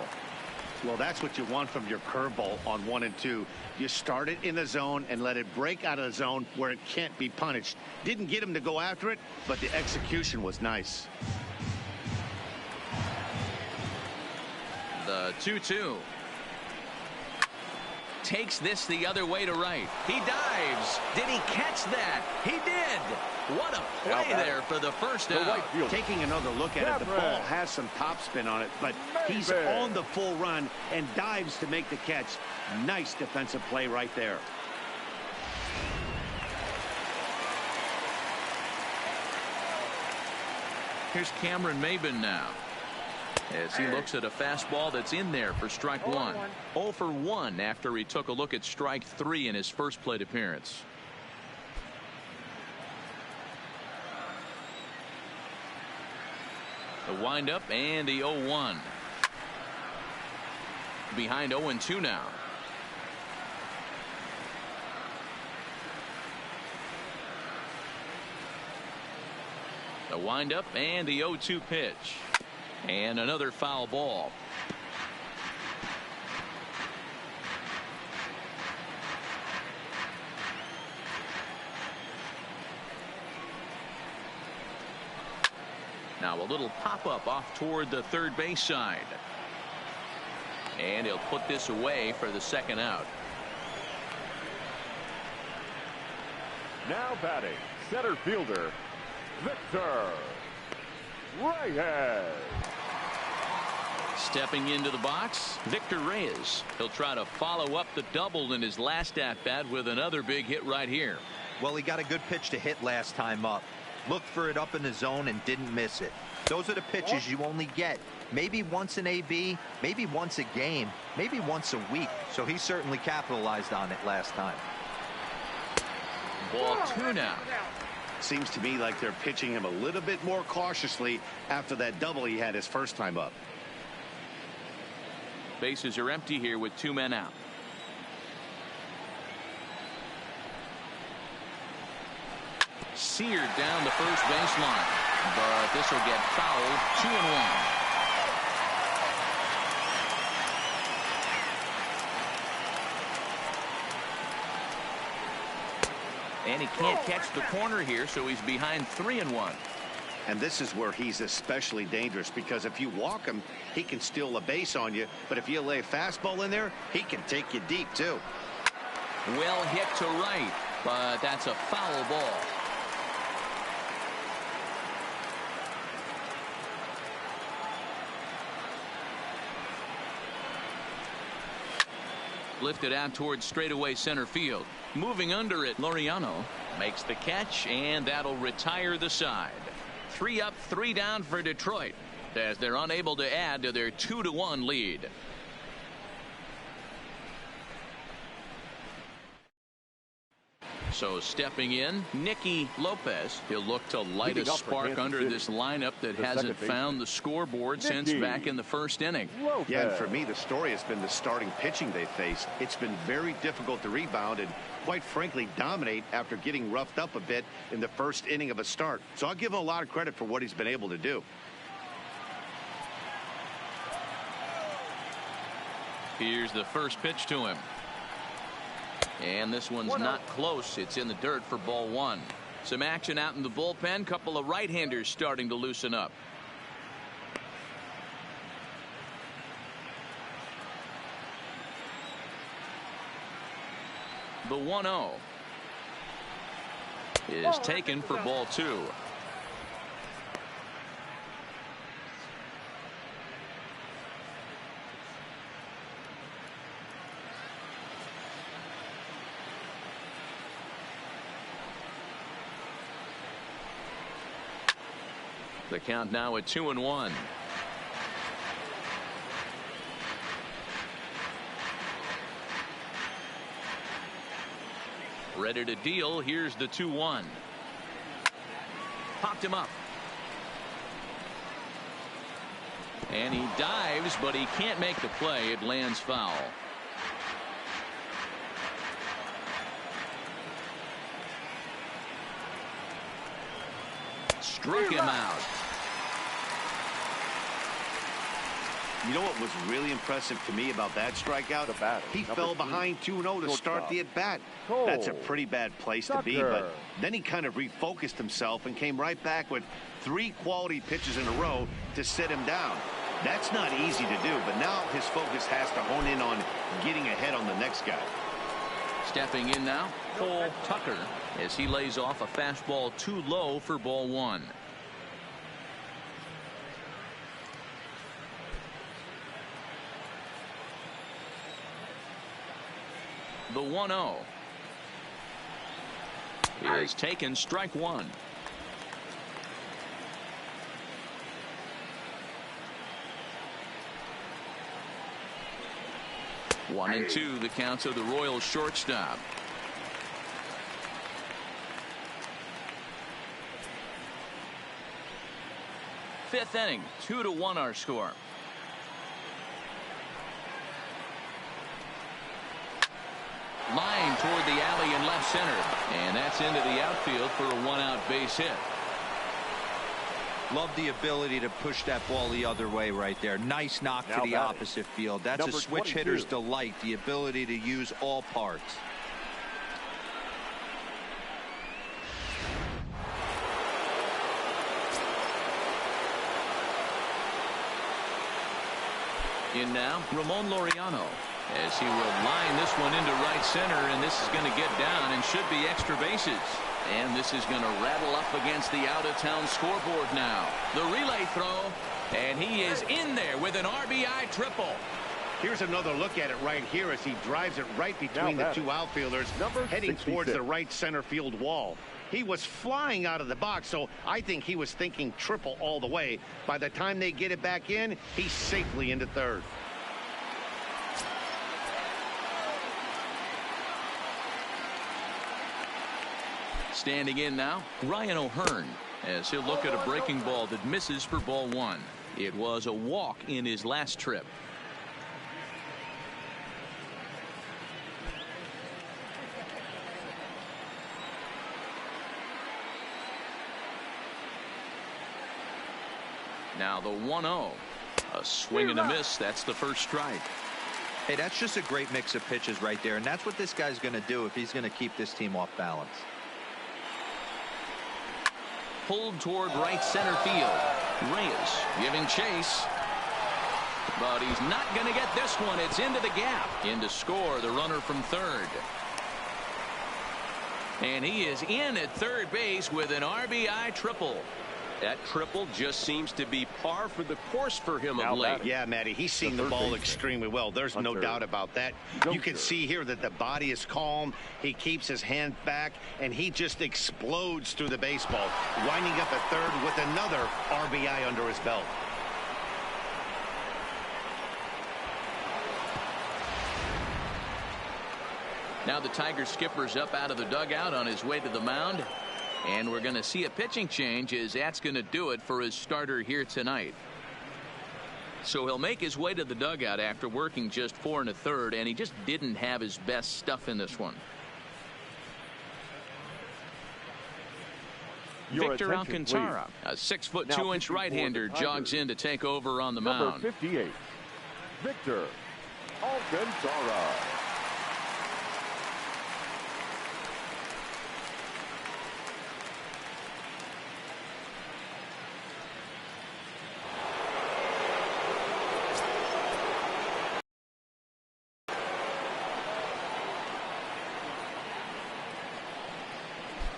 Well, that's what you want from your curveball on 1 and 2. You start it in the zone and let it break out of the zone where it can't be punished. Didn't get him to go after it, but the execution was nice. The 2-2 takes this the other way to right. He dives. Did he catch that? He did. What a play there for the first out. Taking another look at it, the ball has some topspin on it, but he's on the full run and dives to make the catch. Nice defensive play right there. Here's Cameron Maben now, as he looks at a fastball that's in there for strike 1. 0 for 1 after he took a look at strike 3 in his first plate appearance. The windup and the 0-1. Behind 0-2 now. The windup and the 0-2 pitch. And another foul ball. Now a little pop-up off toward the third base side. And he'll put this away for the second out. Now batting, center fielder, Victor Reyes. Stepping into the box, Victor Reyes. He'll try to follow up the double in his last at-bat with another big hit right here. Well, he got a good pitch to hit last time up. Looked for it up in the zone and didn't miss it. Those are the pitches you only get maybe once in AB, maybe once a game, maybe once a week. So he certainly capitalized on it last time. Ball 2 now. Seems to me like they're pitching him a little bit more cautiously after that double he had his first time up. Bases are empty here with 2 men out. Seared down the first baseline, but this will get fouled. 2-1. And he can't catch the corner here, so he's behind 3-1. And this is where he's especially dangerous, because if you walk him, he can steal a base on you. But if you lay a fastball in there, he can take you deep, too. Well hit to right, but that's a foul ball. Lifted out towards straightaway center field. Moving under it, Laureano makes the catch, and that'll retire the side. 3 up, 3 down for Detroit, as they're unable to add to their 2-1 lead. So stepping in, Nicky Lopez. He'll look to light a spark under this lineup that hasn't found the scoreboard since back in the first inning. Yeah, and for me, the story has been the starting pitching they faced. It's been very difficult to rebound and, quite frankly, dominate after getting roughed up a bit in the first inning of a start. So I'll give him a lot of credit for what he's been able to do. Here's the first pitch to him. And this one's not close. It's in the dirt for ball 1. Some action out in the bullpen. Couple of right-handers starting to loosen up. The 1-0 is taken for ball 2. The count now at 2-1. Ready to deal. Here's the 2-1. Popped him up. And he dives, but he can't make the play. It lands foul. Struck him out. You know what was really impressive to me about that strikeout? He fell behind 2-0 to start the at-bat. That's a pretty bad place to be, but then he kind of refocused himself and came right back with 3 quality pitches in a row to sit him down. That's not easy to do, but now his focus has to hone in on getting ahead on the next guy. Stepping in now, Cole Tucker, as he lays off a fastball too low for ball 1. The 1-0 is taken, strike 1. One and 2, the counts of the Royals shortstop. Fifth inning, 2-1 our score. Line toward the alley in left center, and that's into the outfield for a 1-out base hit. Love the ability to push that ball the other way right there. Nice knock to the opposite field. That's a switch hitter's delight, the ability to use all parts. In now, Ramon Laureano, as he will line this one into right center, and this is going to get down and should be extra bases. And this is going to rattle up against the out-of-town scoreboard now. The relay throw, and he is in there with an RBI triple. Here's another look at it right here as he drives it right between the 2 outfielders, heading towards the right center field wall. He was flying out of the box, so I think he was thinking triple all the way. By the time they get it back in, he's safely into third. Standing in now, Ryan O'Hearn, as he'll look at a breaking ball that misses for ball 1. It was a walk in his last trip. Now the 1-0. A swing and a miss. That's the first strike. Hey, that's just a great mix of pitches right there, and that's what this guy's going to do if he's going to keep this team off balance. pulled toward right center field. Reyes giving chase. But he's not going to get this one. It's into the gap. In to score the runner from third. And he is in at third base with an RBI triple. That triple just seems to be par for the course for him of late. Yeah, Matty, he's seen the ball extremely well. There's no doubt about that. You can see here that the body is calm. He keeps his hand back, and he just explodes through the baseball, winding up at third with another RBI under his belt. Now the Tiger skipper's up out of the dugout on his way to the mound. And we're going to see a pitching change, as that's going to do it for his starter here tonight. So he'll make his way to the dugout after working just 4 1/3, and he just didn't have his best stuff in this one. Victor Alcantara, a 6'2" right-hander, jogs in to take over on the mound. Number 58, Victor Alcantara.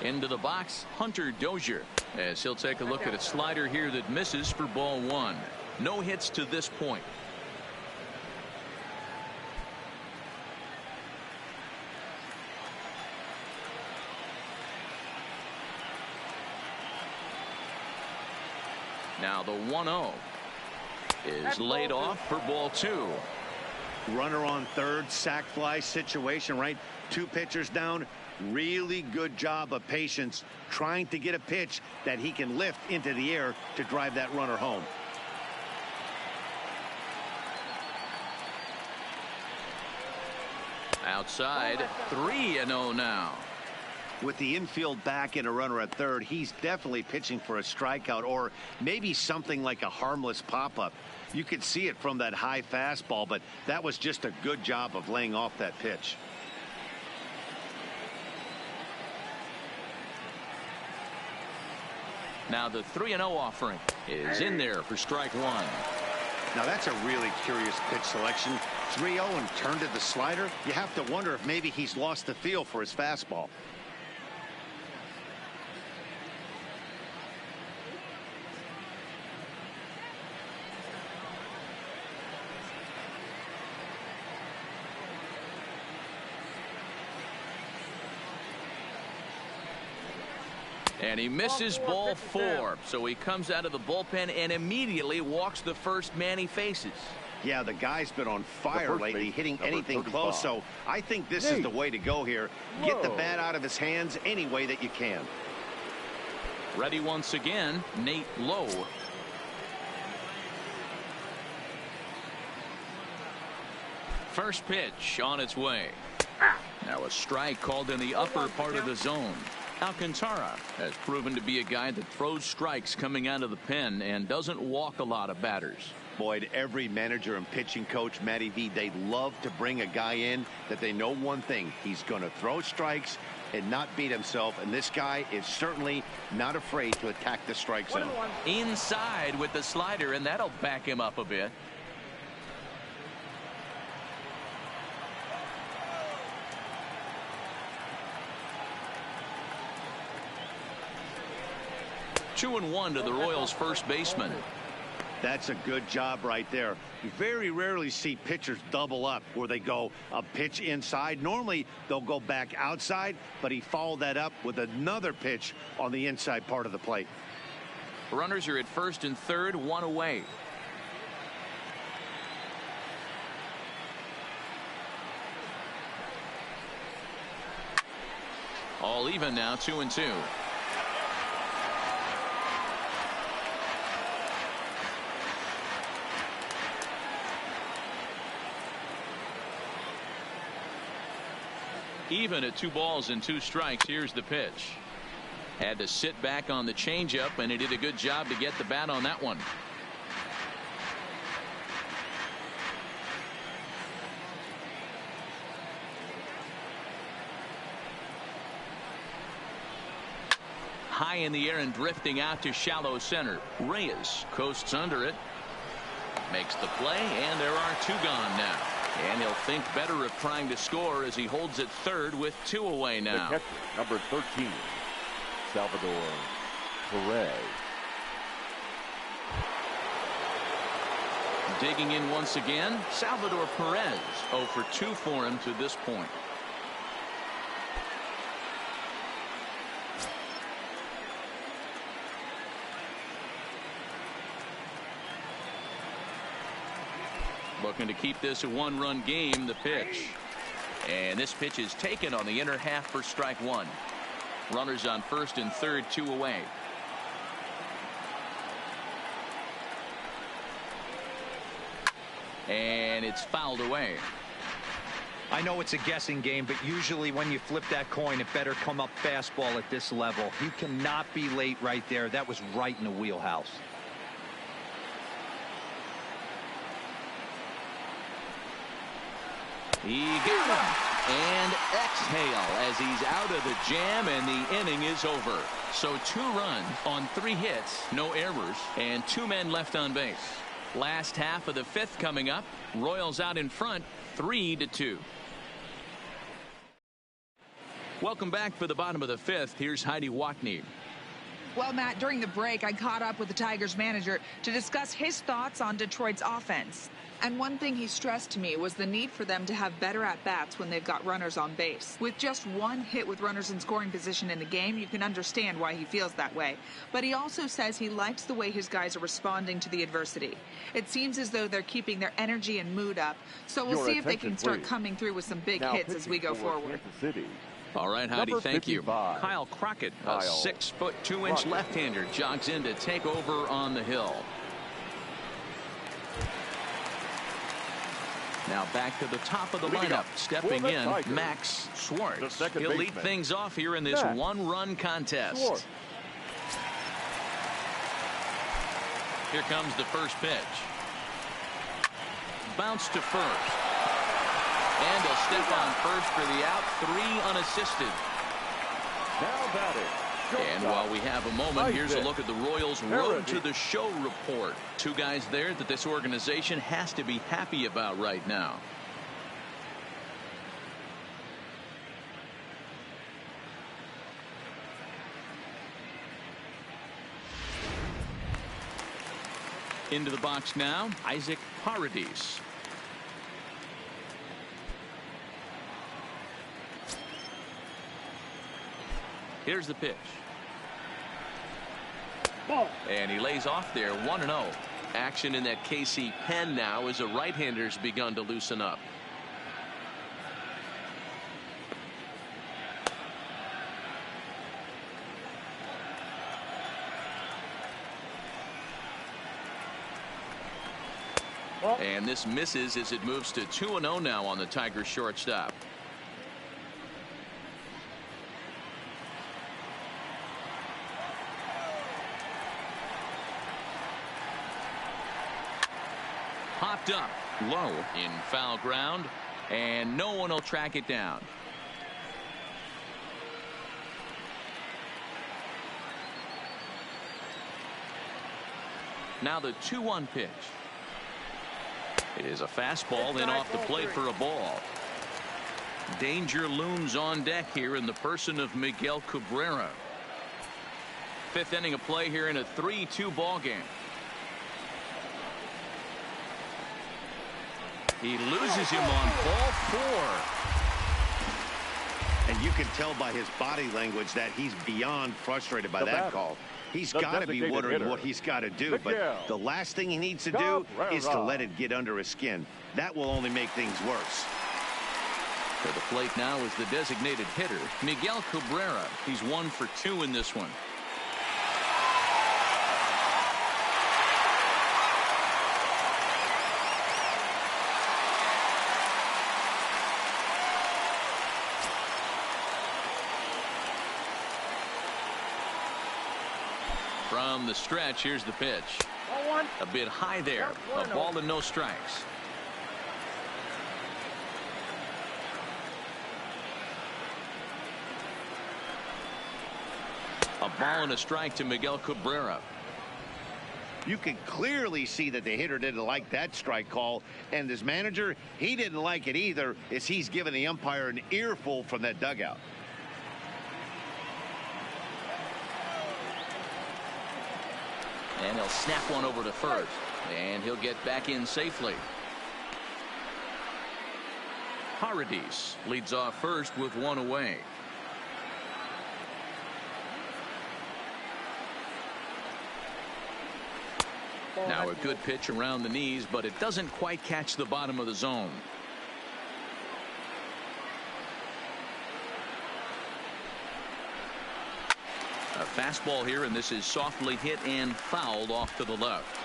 Into the box, Hunter Dozier, as he'll take a look at a slider here that misses for ball 1. No hits to this point. Now the 1-0 is laid off for ball 2. Runner on third, sac fly situation, right? 2 pitchers down. Really good job of patience, trying to get a pitch that he can lift into the air to drive that runner home. Outside, 3-0 now. With the infield back and a runner at third, he's definitely pitching for a strikeout, or maybe something like a harmless pop-up. You could see it from that high fastball, but that was just a good job of laying off that pitch. Now the 3-0 offering is in there for strike 1. Now that's a really curious pitch selection. 3-0 and turned to the slider. You have to wonder if maybe he's lost the feel for his fastball. And he misses ball 4. So he comes out of the bullpen and immediately walks the first man he faces. Yeah, the guy's been on fire lately, hitting anything close. So I think this is the way to go here. Get the bat out of his hands any way that you can. Ready once again, Nate Lowe. First pitch on its way. Now a strike called in the upper part of the zone. Alcantara has proven to be a guy that throws strikes coming out of the pen and doesn't walk a lot of batters. Boyd, every manager and pitching coach, Matty V, they love to bring a guy in that they know one thing. He's going to throw strikes and not beat himself, and this guy is certainly not afraid to attack the strike zone. Inside with the slider, and that'll back him up a bit. Two and one to the Royals' first baseman. That's a good job right there. You very rarely see pitchers double up where they go a pitch inside. Normally they'll go back outside, but he followed that up with another pitch on the inside part of the plate. Runners are at first and third, 1 away. All even now, 2 and 2. Even at 2 balls and 2 strikes. Here's the pitch. Had to sit back on the changeup, and he did a good job to get the bat on that one. High in the air and drifting out to shallow center. Reyes coasts under it. Makes the play, and there are 2 gone now. And he'll think better of trying to score as he holds it third with 2 away now. The catcher, number 13, Salvador Perez. Digging in once again, Salvador Perez. 0 for 2 for him to this point. Looking to keep this a 1-run game. The pitch. And this pitch is taken on the inner half for strike 1. Runners on first and third, 2 away. And it's fouled away. I know it's a guessing game, but usually when you flip that coin, it better come up fastball at this level. You cannot be late right there. That was right in the wheelhouse. He got him. And exhale as he's out of the jam, and the inning is over. So 2 runs on 3 hits, no errors, and 2 men left on base. Last half of the 5th coming up. Royals out in front, 3-2. Welcome back for the bottom of the 5th. Here's Heidi Watney. Well, Matt, during the break, I caught up with the Tigers manager to discuss his thoughts on Detroit's offense. And one thing he stressed to me was the need for them to have better at-bats when they've got runners on base. With just 1 hit with runners in scoring position in the game, you can understand why he feels that way. But he also says he likes the way his guys are responding to the adversity. It seems as though they're keeping their energy and mood up. So we'll see if they can start coming through with some big hits as we go forward. All right, Heidi, thank you. 55. Kyle Crockett, a 6'2" left-hander, jogs in to take over on the hill. Now back to the top of the lineup. Stepping in, Max Schwartz. He'll lead things off here in this 1-run contest. Here comes the first pitch. Bounce to first. And a step on first for the out. 3 unassisted. Now batting. And while we have a moment, here's a look at the Royals' Road to the Show report. 2 guys there that this organization has to be happy about right now. Into the box now, Isaac Paradis. Here's the pitch. And he lays off there, 1-0. Action in that KC pen now as a right-hander's begun to loosen up. And this misses as it moves to 2-0 now on the Tigers shortstop. Popped up low in foul ground, and no one will track it down. Now the 2-1 pitch. It is a fastball, then off the plate for a ball. Danger looms on deck here in the person of Miguel Cabrera. 5th inning of play here in a 3-2 ball game. He loses him on ball 4. And you can tell by his body language that he's beyond frustrated by that call. He's got to be wondering what he's got to do, but the last thing he needs to do is to let it get under his skin. That will only make things worse. To the plate now is the designated hitter, Miguel Cabrera. He's 1 for 2 in this one. From the stretch, here's the pitch. A bit high there. A ball and no strikes. A ball and a strike to Miguel Cabrera. You can clearly see that the hitter didn't like that strike call, and his manager, he didn't like it either, as he's giving the umpire an earful from that dugout. And he'll snap one over to first, and he'll get back in safely. Paradis leads off first with one away. Now a good pitch around the knees, but it doesn't quite catch the bottom of the zone. A fastball here, and this is softly hit and fouled off to the left.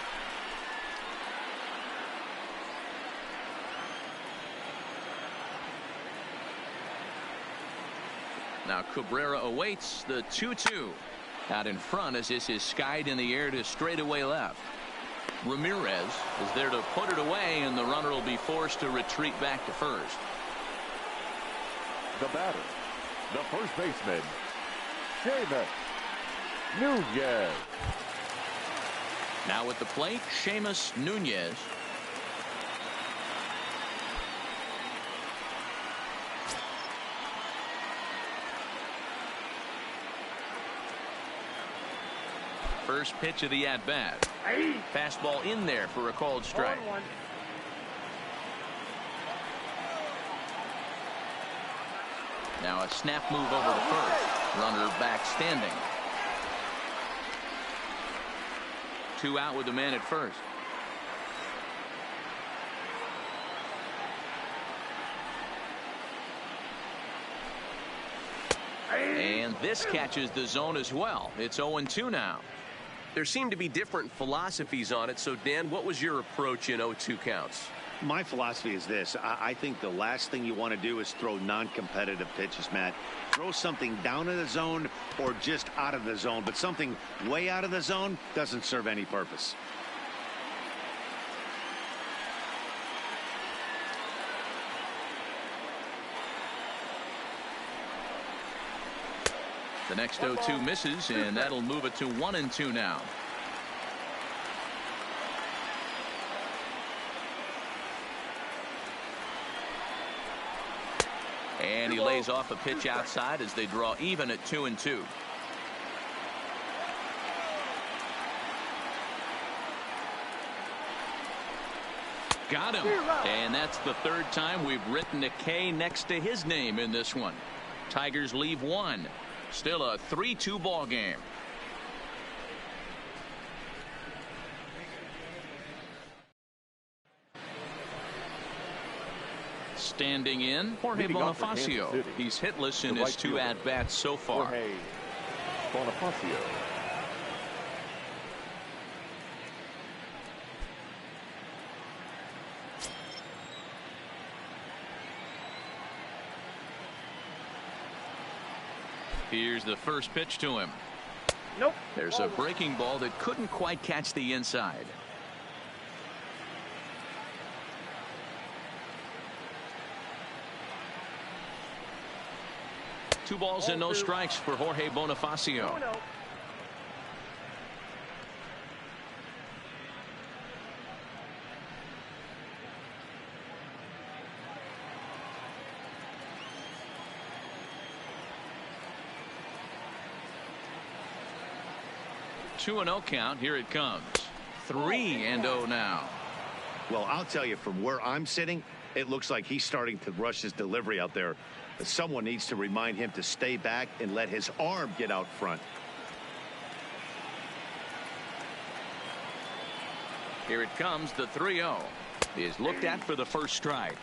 Now Cabrera awaits the 2-2. Out in front as this is skied in the air to straightaway left. Ramirez is there to put it away, and the runner will be forced to retreat back to first. The batter, the first baseman, Seamus Nunez. Now at the plate, Seamus Nunez. First pitch of the at-bat. Fastball in there for a called strike. Now a snap move over to first. Runner back standing. 2 out with the man at first. And this catches the zone as well. It's 0-2 now. There seem to be different philosophies on it. So, Dan, what was your approach in 0-2 counts? My philosophy is this. I think the last thing you want to do is throw non-competitive pitches, Matt. Throw something down in the zone or just out of the zone. But something way out of the zone doesn't serve any purpose. The next 0-2 misses, and that'll move it to 1-2 now. And he lays off a pitch outside as they draw even at 2-2. Got him. And that's the third time we've written a K next to his name in this one. Tigers leave one. Still a 3-2 ball game. Standing in, Jorge Bonifacio. He's hitless in his 2 at-bats so far. Jorge Bonifacio. Here's the first pitch to him. Nope. There's a breaking ball that couldn't quite catch the inside. Two balls and no strikes for Jorge Bonifacio. No. 2-0 count. Here it comes. 3-0 now. Well, I'll tell you, from where I'm sitting, it looks like he's starting to rush his delivery out there. Someone needs to remind him to stay back and let his arm get out front. Here it comes, the 3-0. Is looked at for the first strike.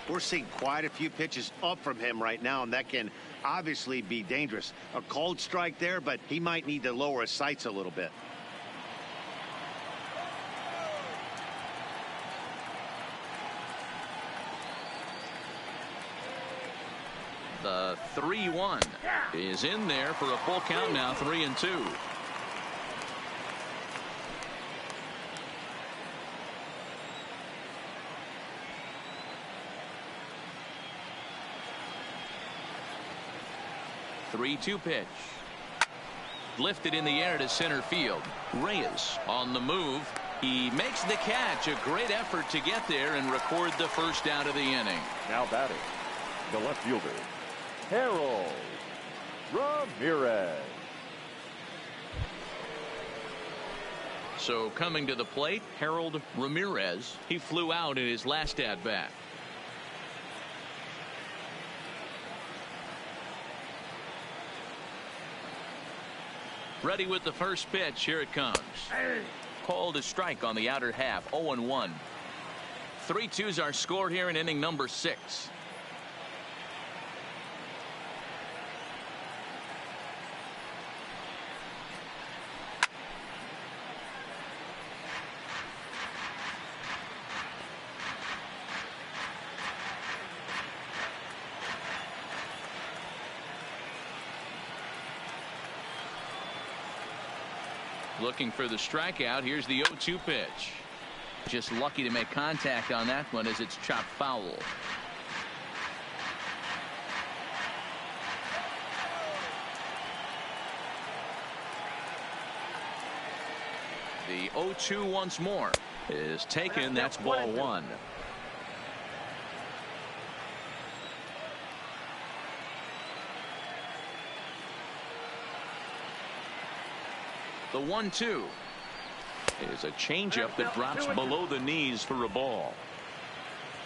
We're seeing quite a few pitches up from him right now, and that can obviously be dangerous. A cold strike there, but he might need to lower his sights a little bit. The 3-1 is in there for a full count now. 3-2. The 3-2 pitch. lifted in the air to center field. Reyes on the move. He makes the catch. A great effort to get there and record the first out of the inning. Now batting, the left fielder, Harold Ramirez. So coming to the plate, Harold Ramirez. He flew out in his last at bat. Ready with the first pitch. Here it comes. Called a strike on the outer half. 0-1. 3-2's our score here in inning number 6. Looking for the strikeout. Here's the 0-2 pitch. Just lucky to make contact on that one as it's chopped foul. The 0-2 once more is taken. That's ball 1. The 1-2 is a changeup that drops below the knees for a ball.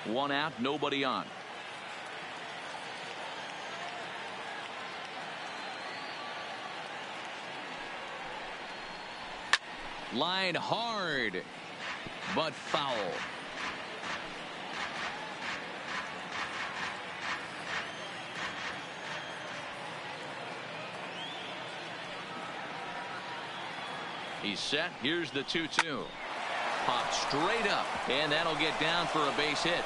1 out, nobody on. Line hard, but foul. He's set. Here's the 2-2. Pop straight up, and that'll get down for a base hit.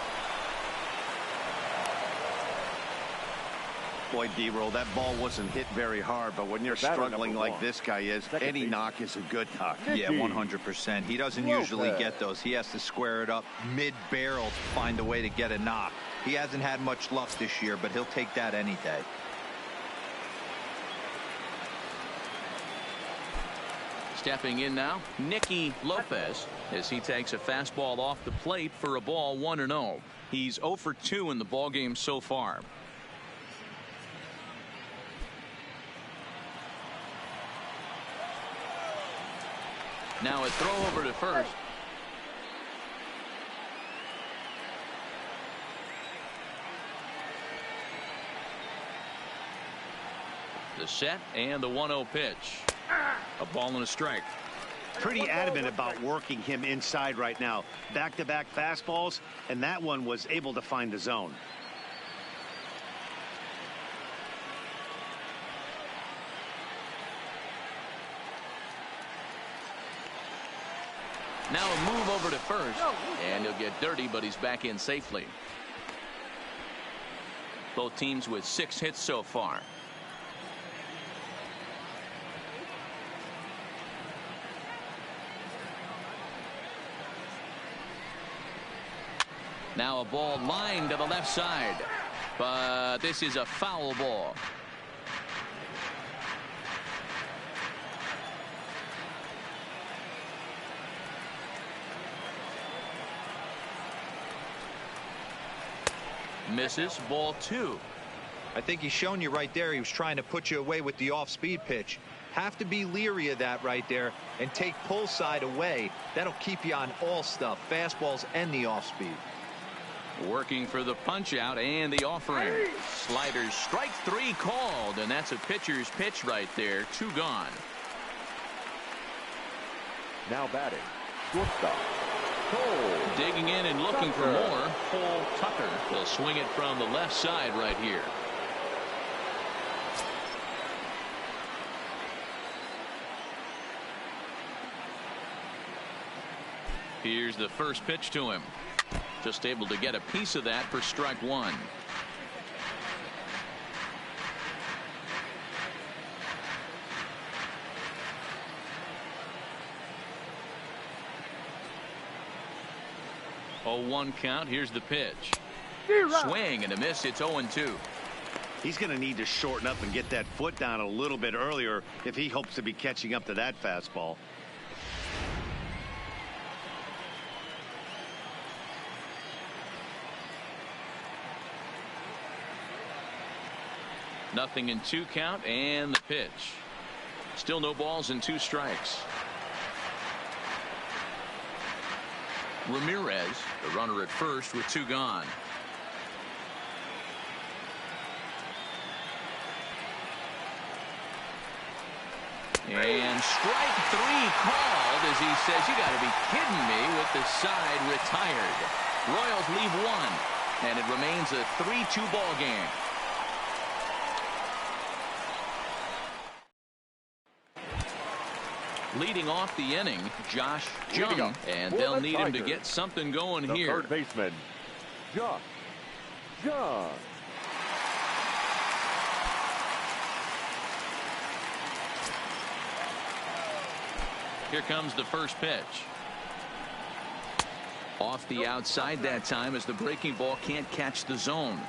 Boy, D-Roll, that ball wasn't hit very hard, but when you're struggling like this guy is, any knock is a good knock. Yeah, 100%. He doesn't usually get those. He has to square it up mid-barrel to find a way to get a knock. He hasn't had much luck this year, but he'll take that any day. Stepping in now, Nicky Lopez, as he takes a fastball off the plate for a ball 1-0. He's 0 for 2 in the ballgame so far. Now a throw over to first. The set and the 1-0 pitch. A ball and a strike. Pretty adamant about working him inside right now. Back-to-back fastballs, and that one was able to find the zone. Now a move over to first, and he'll get dirty, but he's back in safely. Both teams with 6 hits so far. Now a ball lined to the left side, but this is a foul ball. Misses. Ball 2. I think he's shown you right there. He was trying to put you away with the off-speed pitch. Have to be leery of that right there and take pull side away. That'll keep you on all stuff, fastballs and the off-speed. Working for the punch out and the offering. Sliders, strike 3 called, and that's a pitcher's pitch right there. 2 gone. Now batting, shortstop, Cole Digging in and looking for more. Cole Tucker will swing it from the left side right here. Here's the first pitch to him. Just able to get a piece of that for strike 1. Oh, 1 count. Here's the pitch. Swing and a miss. It's 0-2. He's going to need to shorten up and get that foot down a little bit earlier if he hopes to be catching up to that fastball. Nothing in 2 count, and the pitch. Still no balls and 2 strikes. Ramirez, the runner at first with 2 gone. And strike 3 called as he says, you got to be kidding me, with the side retired. Royals leave 1, and it remains a 3-2 ball game. Leading off the inning, Josh Jung, and they'll need him to get something going here. Third baseman, Josh Jung. Here comes the first pitch. Off the outside that time as the breaking ball can't catch the zone.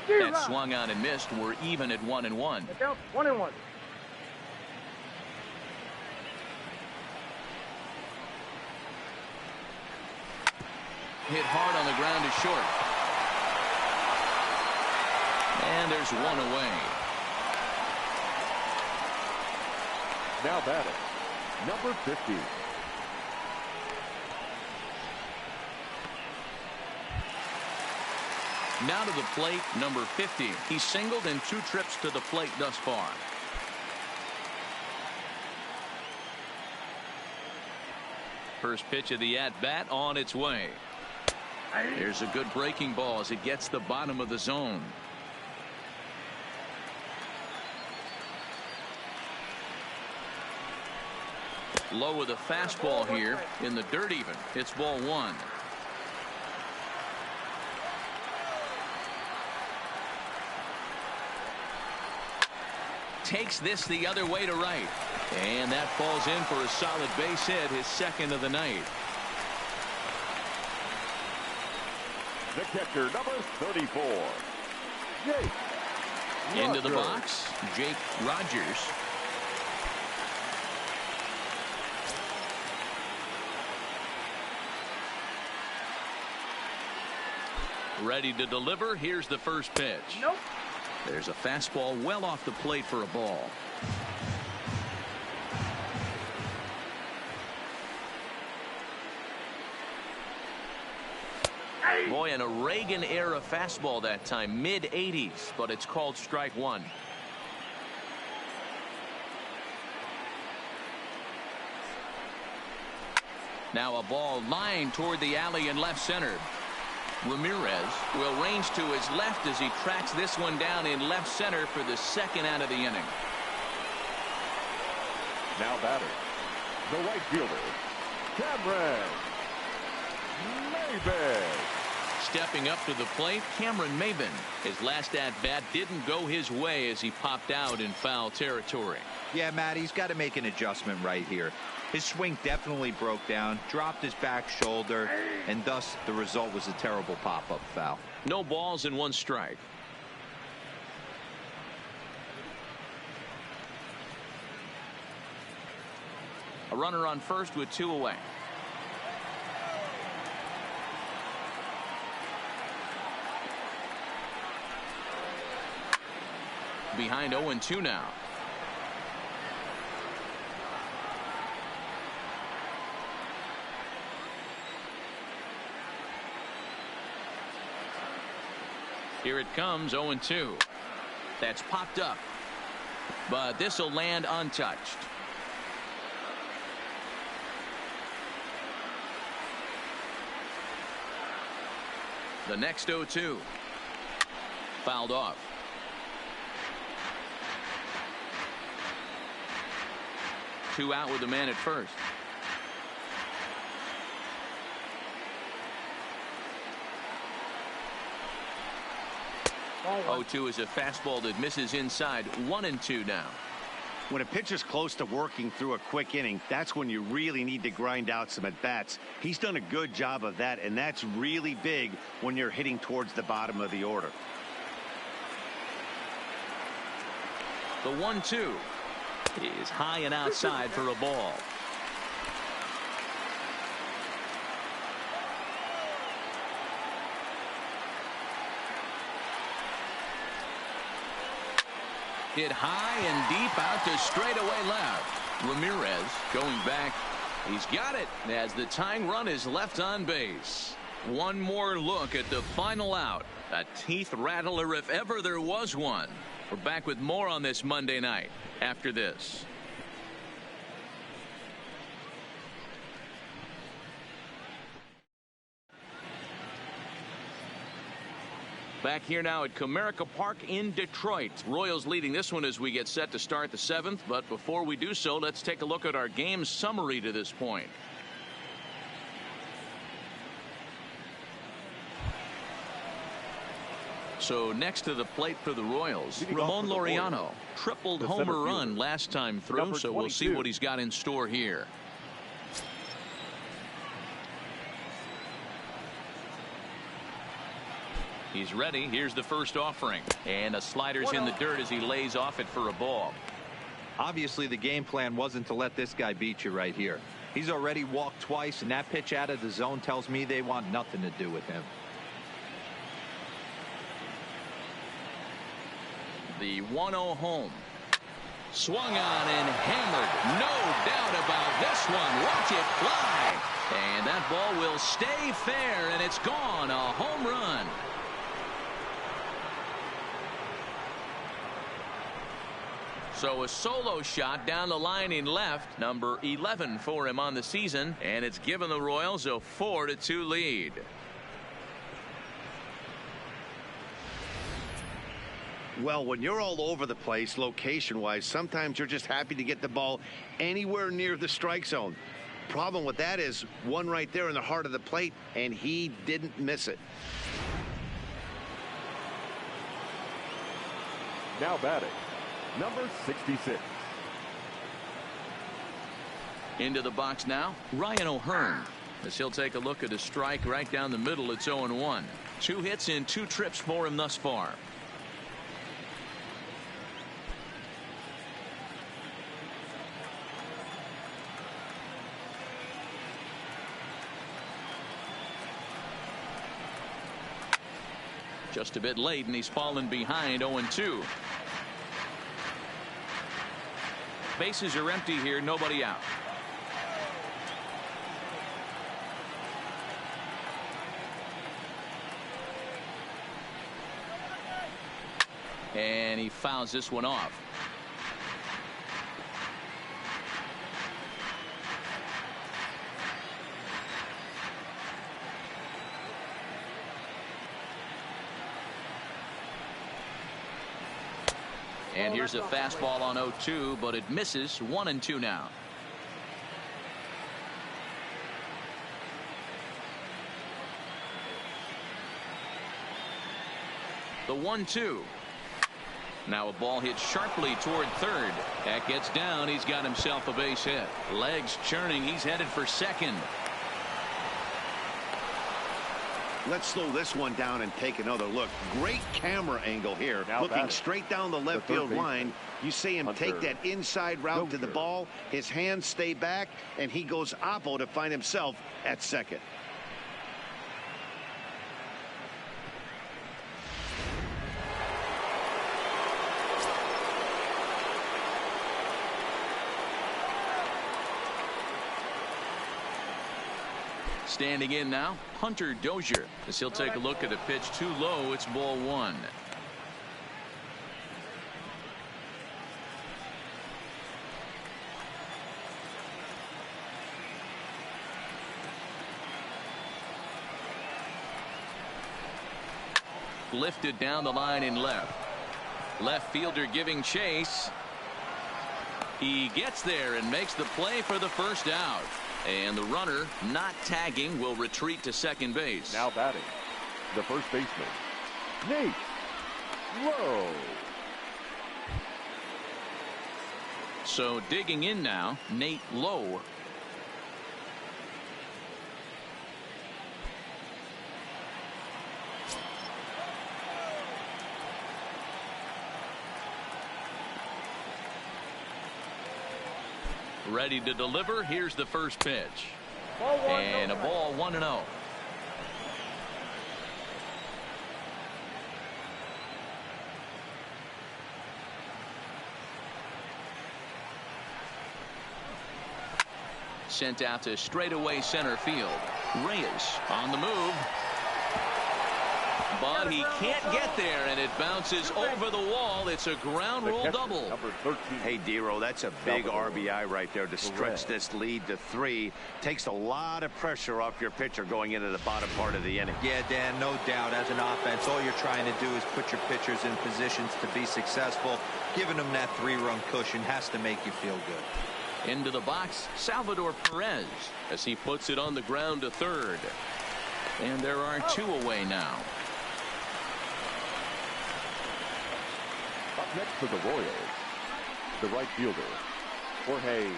That swung on and missed. We're even at 1-1. 1-1. Hit hard on the ground is short. And there's 1 away. Now batting, number 50. Now to the plate, number 50. He's singled in 2 trips to the plate thus far. First pitch of the at-bat on its way. There's a good breaking ball as it gets the bottom of the zone. Low with a fastball here in the dirt even. It's ball 1. Takes this the other way to right. And that falls in for a solid base hit, his 2nd of the night. The catcher, number 34, Jake Into the Rogers. box, Jake Rogers. Ready to deliver. Here's the first pitch. Nope. There's a fastball well off the plate for a ball. Boy, and a Reagan-era fastball that time, mid-80s, but it's called strike 1. Now a ball lined toward the alley in left center. Ramirez will range to his left as he tracks this one down in left center for the 2nd out of the inning. Now batter, the right fielder, Cameron Maybin. Stepping up to the plate, Cameron Maybin. His last at-bat didn't go his way as he popped out in foul territory. Yeah, Matt, he's got to make an adjustment right here. His swing definitely broke down, dropped his back shoulder, and thus the result was a terrible pop-up foul. No balls and 1 strike. A runner on first with 2 away. Behind 0-2 now. Here it comes, 0-2. That's popped up. But this will land untouched. The next 0-2. Fouled off. Two out with the man at first. Oh, 0-2 is a fastball that misses inside. 1-2 now. When a pitcher's close to working through a quick inning, that's when you really need to grind out some at-bats. He's done a good job of that, and that's really big when you're hitting towards the bottom of the order. The 1-2 is high and outside for a ball. Hit high and deep out to straightaway left. Ramirez going back. He's got it as the tying run is left on base. One more look at the final out. A teeth rattler if ever there was one. We're back with more on this Monday night after this. Back here now at Comerica Park in Detroit. Royals leading this one as we get set to start the 7th. But before we do so, let's take a look at our game summary to this point. So next to the plate for the Royals, Ramon Laureano, tripled homer run last time through, so we'll see what he's got in store here. He's ready. Here's the first offering, and a slider's in the dirt as he lays off it for a ball. Obviously the game plan wasn't to let this guy beat you right here. He's already walked twice, and that pitch out of the zone tells me they want nothing to do with him. The 1-0 home. Swung on and hammered. No doubt about this one. Watch it fly. And that ball will stay fair, and it's gone. A home run. So a solo shot down the line in left, number 11 for him on the season, and it's given the Royals a 4-2 lead. Well, when you're all over the place location-wise, sometimes you're just happy to get the ball anywhere near the strike zone. Problem with that is one right there in the heart of the plate, and he didn't miss it. Now batting, number 66. Into the box now, Ryan O'Hearn, as he'll take a look at a strike right down the middle. It's 0-1. 2 hits in 2 trips for him thus far. Just a bit late, and he's fallen behind. 0-2. Bases are empty here, nobody out. And he fouls this one off. And here's a fastball on 0-2, but it misses. 1-2 now. The 1-2. Now a ball hit sharply toward third. That gets down. He's got himself a base hit. Legs churning. He's headed for second. Let's slow this one down and take another look. Great camera angle here. Now looking straight down the left field line. You see him take that inside route to the ball. His hands stay back, and he goes oppo to find himself at second. Standing in now, Hunter Dozier, as he'll take a look at a pitch too low. It's ball 1. Lifted down the line in left. Left fielder giving chase. He gets there and makes the play for the first out. And the runner, not tagging, will retreat to second base. Now batting, the first baseman, Nate Lowe. So digging in now, Nate Lowe. Ready to deliver. Here's the first pitch. And a ball 1-0. Sent out to straightaway center field. Reyes on the move. But he can't get there, and it bounces over the wall. It's a ground rule double. Hey, Dero, that's a big RBI right there to stretch this lead to 3. Takes a lot of pressure off your pitcher going into the bottom part of the inning. Yeah, Dan, no doubt. As an offense, all you're trying to do is put your pitchers in positions to be successful. Giving them that 3-run cushion has to make you feel good. Into the box, Salvador Perez, as he puts it on the ground to third. And there are 2 away now. Up next for the Royals, the right fielder, Jorge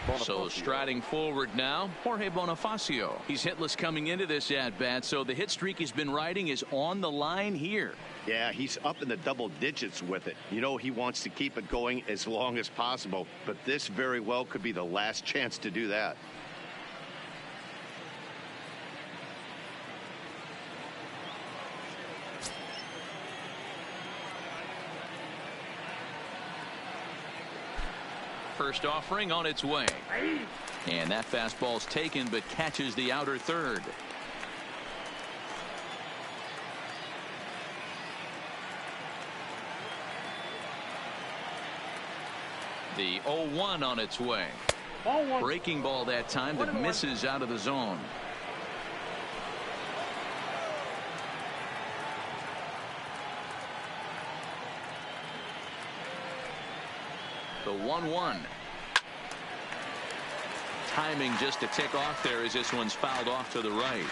Bonifacio. So striding forward now, Jorge Bonifacio. He's hitless coming into this at-bat, so the hit streak he's been riding is on the line here. Yeah, he's up in the double digits with it. You know, he wants to keep it going as long as possible, but this very well could be the last chance to do that. First offering on its way. And that fastball's taken but catches the outer third. The 0-1 on its way. Breaking ball that time that misses out of the zone. The 1-1. Timing just to tick off there as this one's fouled off to the right.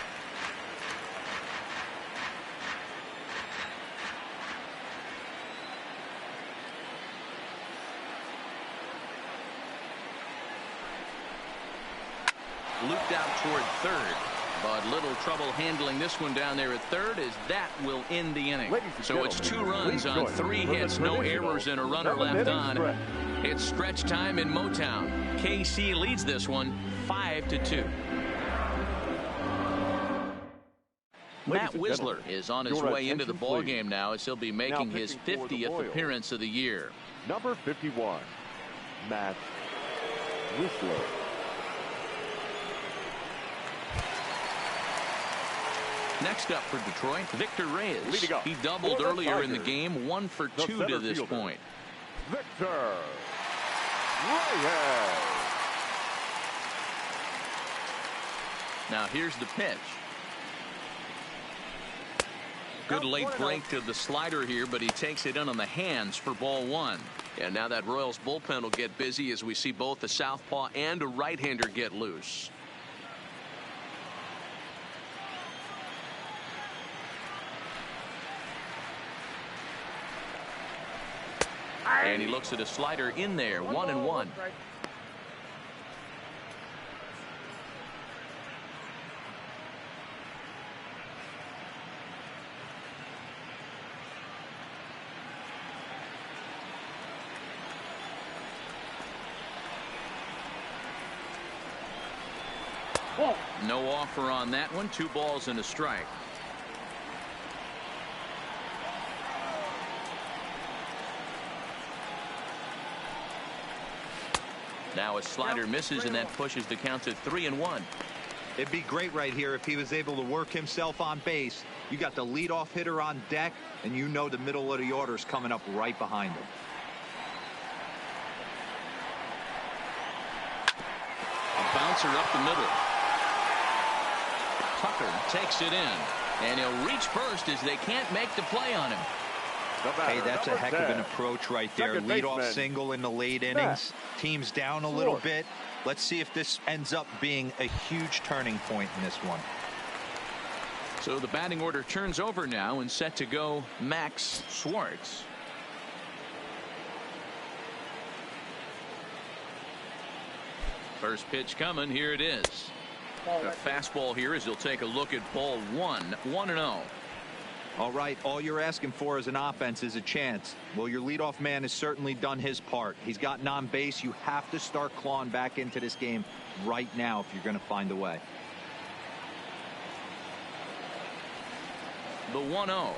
Looped out toward third, but little trouble handling this one down there at third, as that will end the inning. So it's 2 runs on 3 hits, no errors, and a runner left on. It's stretch time in Motown. KC leads this one 5-2. Matt Wisler is on his way into the ball game now, as he'll be making his 50th appearance of the year. Number 51, Matt Wisler. Next up for Detroit, Victor Reyes. He doubled earlier in the game, 1 for 2 to this point. Victor Reyes. Now here's the pitch. Good late break to the slider here, but he takes it in on the hands for ball 1. And now that Royals bullpen will get busy as we see both a southpaw and a right-hander get loose. And he looks at a slider in there, 1-1. No offer on that one. 2 balls and a strike. Now a slider misses, and that pushes the count to 3-1. It'd be great right here if he was able to work himself on base. You got the leadoff hitter on deck, and you know the middle of the order is coming up right behind him. A bouncer up the middle. Tucker takes it in, and he'll reach first as they can't make the play on him. Hey, that's a heck of an approach right there. Leadoff single in the late innings. Team's down a little bit. Let's see if this ends up being a huge turning point in this one. So the batting order turns over now, and set to go Max Schwartz. First pitch coming. Here it is. The fastball here as he'll take a look at ball one. 1-0. All right, all you're asking for as an offense is a chance. Well, your leadoff man has certainly done his part. He's gotten on base. You have to start clawing back into this game right now if you're going to find a way. The 1-0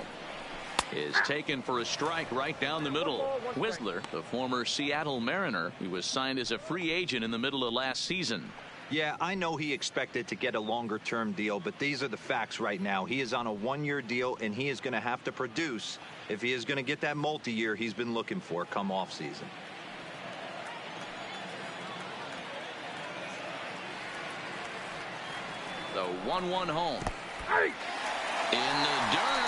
is taken for a strike right down the middle. Whistler, the former Seattle Mariner, he was signed as a free agent in the middle of last season. Yeah, I know he expected to get a longer-term deal, but these are the facts right now. He is on a one-year deal, and he is going to have to produce if he is going to get that multi-year he's been looking for come off-season. The 1-1 home. In the dirt.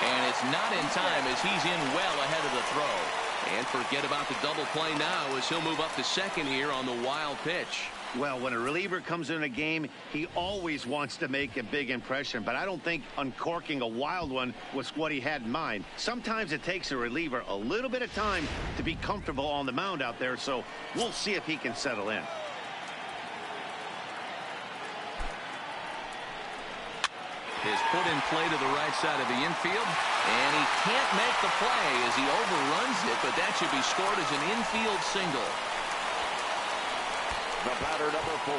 And it's not in time as he's in well ahead of the throw. And forget about the double play now as he'll move up to second here on the wild pitch. Well, when a reliever comes in a game, he always wants to make a big impression, but I don't think uncorking a wild one was what he had in mind. Sometimes it takes a reliever a little bit of time to be comfortable on the mound out there, so we'll see if he can settle in. Is put in play to the right side of the infield, and he can't make the play as he overruns it, but that should be scored as an infield single. The batter, number 4,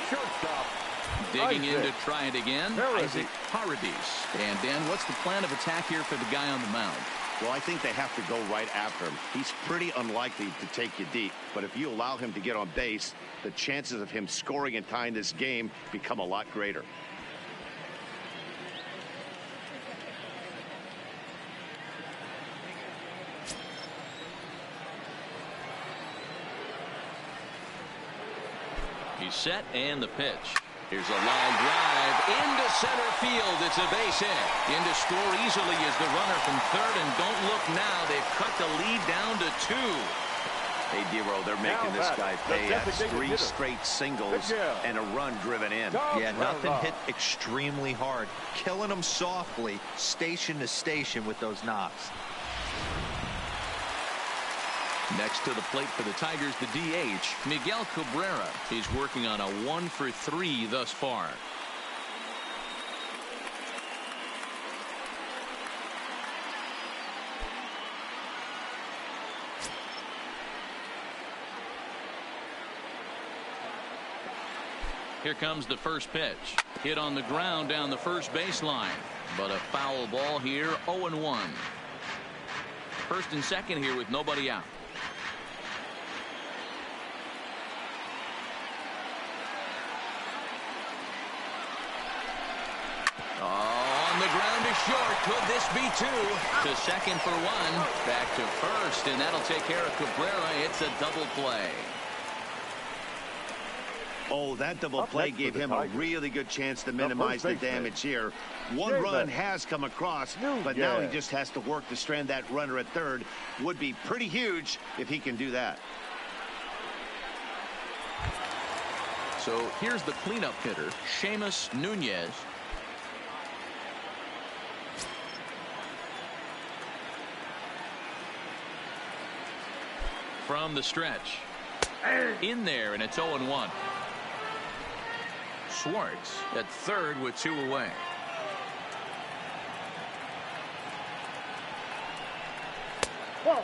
shortstop. Digging in to try it again, Isaac Paradis. And Dan, what's the plan of attack here for the guy on the mound? Well, I think they have to go right after him. He's pretty unlikely to take you deep, but if you allow him to get on base, the chances of him scoring and tying this game become a lot greater. He's set, and the pitch. Here's a line drive into center field. It's a base hit. In to score easily is the runner from third, and don't look now. They've cut the lead down to 2. Hey, Dero, they're making this guy pay. That's 3 straight singles and a run driven in. Yeah, nothing hit extremely hard. Killing them softly, station to station with those knocks. Next to the plate for the Tigers, the DH, Miguel Cabrera. He's working on a 1-for-3 thus far. Here comes the first pitch. Hit on the ground down the first baseline. But a foul ball here, 0-1. First and second here with nobody out. On the ground to short. Could this be 2? To second for 1. Back to first, and that'll take care of Cabrera. It's a double play. Oh, that double play gave him a really good chance to minimize the damage here. One run has come across, but now he just has to work to strand that runner at third. Would be pretty huge if he can do that. So here's the cleanup hitter, Seamus Nunez. From the stretch. In there, and it's 0-1. Schwartz at third with 2 away.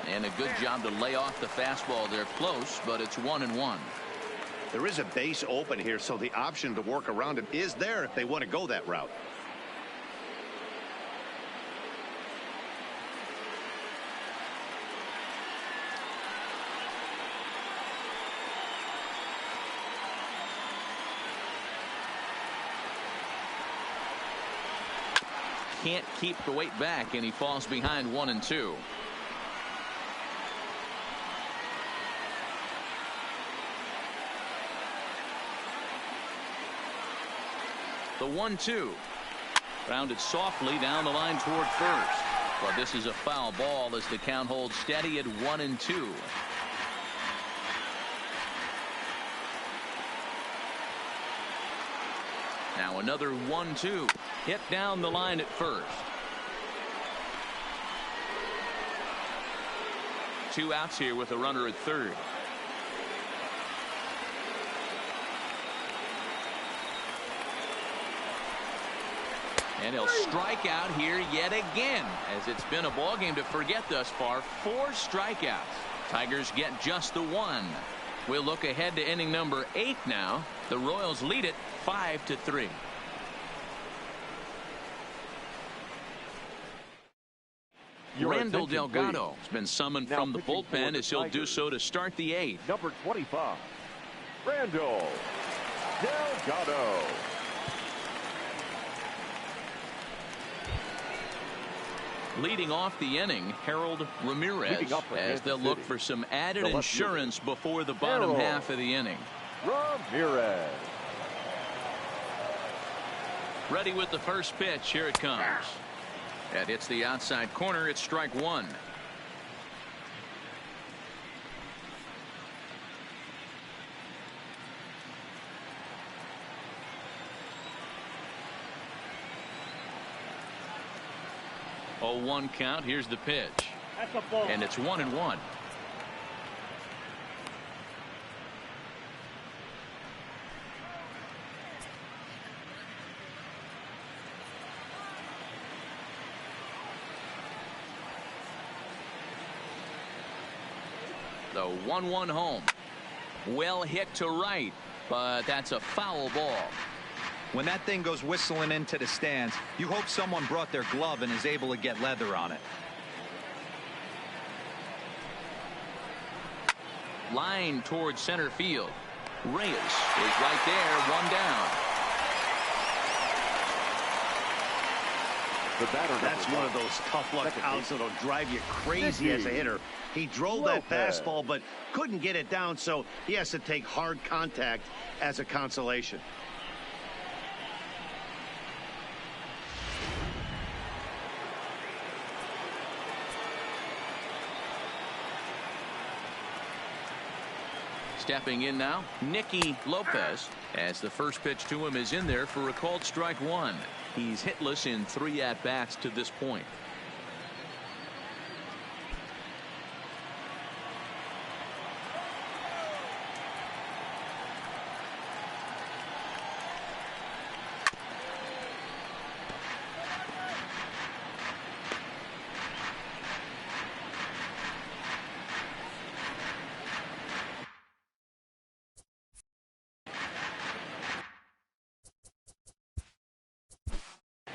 And a good job to lay off the fastball there close, but it's 1-1. There is a base open here, so the option to work around him is there if they want to go that route. Can't keep the weight back, and he falls behind 1-2. The 1-2. Rounded softly down the line toward first. But this is a foul ball as the count holds steady at 1-2. Now another 1-2. Hit down the line at first. 2 outs here with a runner at third. And he'll strike out here yet again, as it's been a ball game to forget thus far. 4 strikeouts. Tigers get just the 1. We'll look ahead to inning number 8 now. The Royals lead it 5-3. Randall Delgado has been summoned from the bullpen, as he'll do so to start the 8th. Number 25, Randall Delgado. Leading off the inning, Harold Ramirez, as they'll look for some added insurance before the bottom half of the inning. Ramirez. Ready with the first pitch. Here it comes. That hits the outside corner. It's strike 1. Oh, 1 count. Here's the pitch. That's a ball. And it's 1-1. The 1-1 home. Well hit to right, but that's a foul ball. When that thing goes whistling into the stands, you hope someone brought their glove and is able to get leather on it. Line towards center field. Reyes is right there, 1 down. That's one of those tough luck outs that'll drive you crazy as a hitter. He drove that fastball but couldn't get it down, so he has to take hard contact as a consolation. Stepping in now, Nicky Lopez, as the first pitch to him is in there for a called strike 1. He's hitless in 3 at-bats to this point.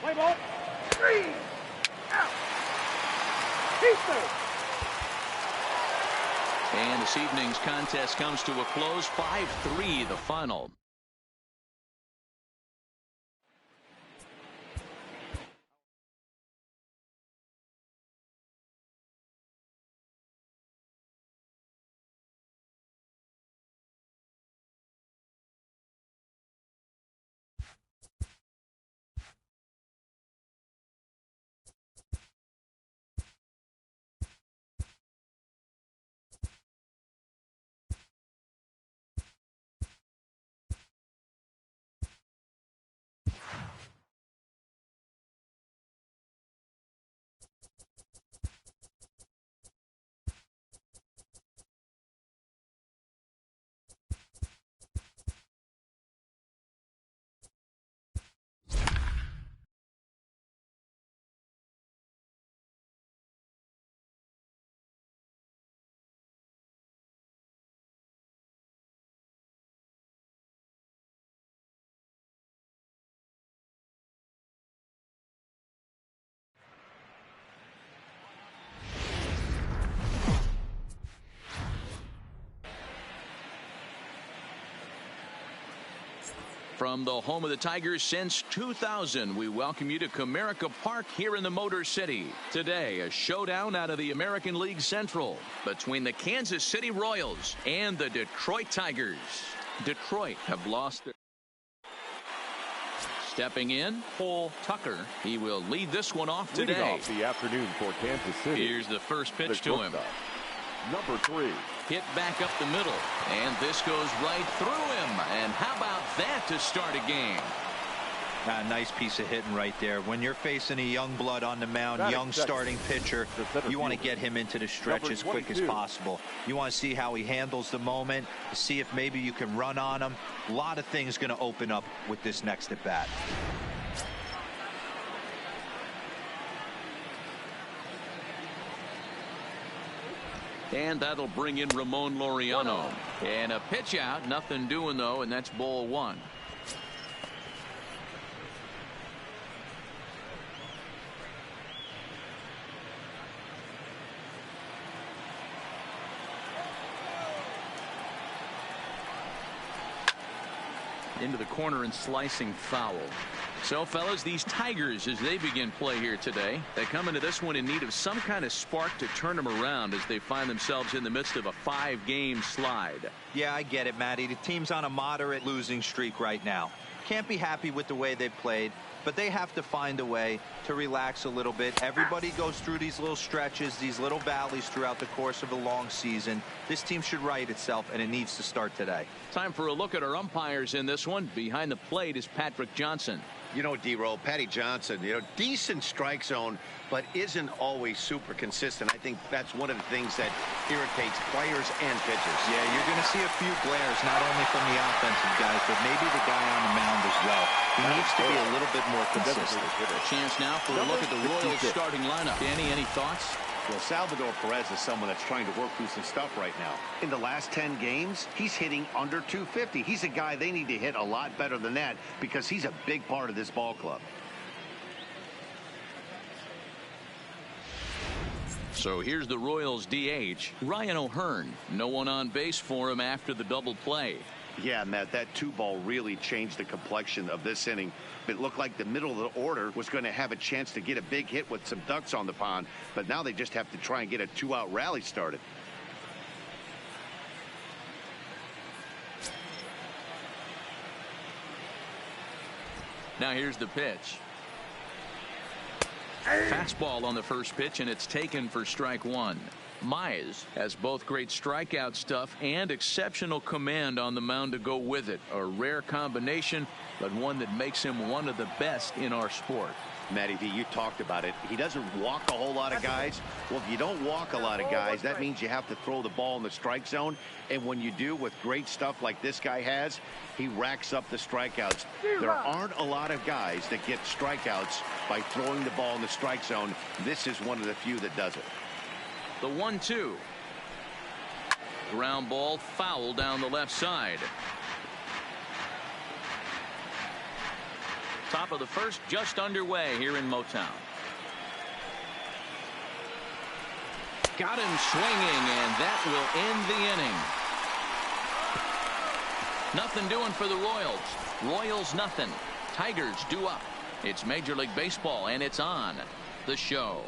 Play ball. 3 out. He's third. And this evening's contest comes to a close. 5-3 the final. From the home of the Tigers since 2000, we welcome you to Comerica Park here in the Motor City. Today, a showdown out of the American League Central between the Kansas City Royals and the Detroit Tigers. Detroit have lost their... Stepping in, Paul Tucker. He will lead this one off today. Leading off the afternoon for Kansas City. Here's the first pitch to him. Number 3. Hit back up the middle, and this goes right through him. And how about that to start a game? Nice piece of hitting right there. When you're facing a young blood on the mound, young starting pitcher, you want to get him into the stretch as quick as possible. You want to see how he handles the moment, see if maybe you can run on him. A lot of things going to open up with this next at bat. And that'll bring in Ramon Laureano. And a pitch out. Nothing doing, though, and that's ball one. Into the corner and slicing foul. So, fellas, these Tigers, as they begin play here today, they come into this one in need of some kind of spark to turn them around as they find themselves in the midst of a 5-game slide. Yeah, I get it, Matty. The team's on a moderate losing streak right now. Can't be happy with the way they played, but they have to find a way to relax a little bit. Everybody goes through these little stretches, these little valleys throughout the course of a long season. This team should right itself, and it needs to start today. Time for a look at our umpires in this one. Behind the plate is Patrick Johnson. You know, D-Roll, Patty Johnson, decent strike zone, but isn't always super consistent. I think that's one of the things that irritates players and pitchers. Yeah, you're going to see a few glares, not only from the offensive guys, but maybe the guy on the mound as well. He needs to be a little bit more consistent. A chance now for a look at the Royals starting lineup. Danny, any thoughts? Well, Salvador Perez is someone that's trying to work through some stuff right now. In the last 10 games, he's hitting under 250. He's a guy they need to hit a lot better than that because he's a big part of this ball club. So here's the Royals DH, Ryan O'Hearn. No one on base for him after the double play. Yeah, Matt, that 2-ball really changed the complexion of this inning. It looked like the middle of the order was going to have a chance to get a big hit with some ducks on the pond, but now they just have to try and get a 2-out rally started. Now here's the pitch. Fastball on the first pitch, and it's taken for strike one. Mize has both great strikeout stuff and exceptional command on the mound to go with it. A rare combination, but one that makes him one of the best in our sport. Matty V, you talked about it. He doesn't walk a whole lot of guys. Well, if you don't walk a lot of guys, that means you have to throw the ball in the strike zone. And when you do, with great stuff like this guy has, he racks up the strikeouts. There aren't a lot of guys that get strikeouts by throwing the ball in the strike zone. This is one of the few that does it. The 1-2. Ground ball foul down the left side. Top of the first just underway here in Motown. Got him swinging, and that will end the inning. Nothing doing for the Royals. Royals nothing. Tigers due up. It's Major League Baseball, and it's on the show.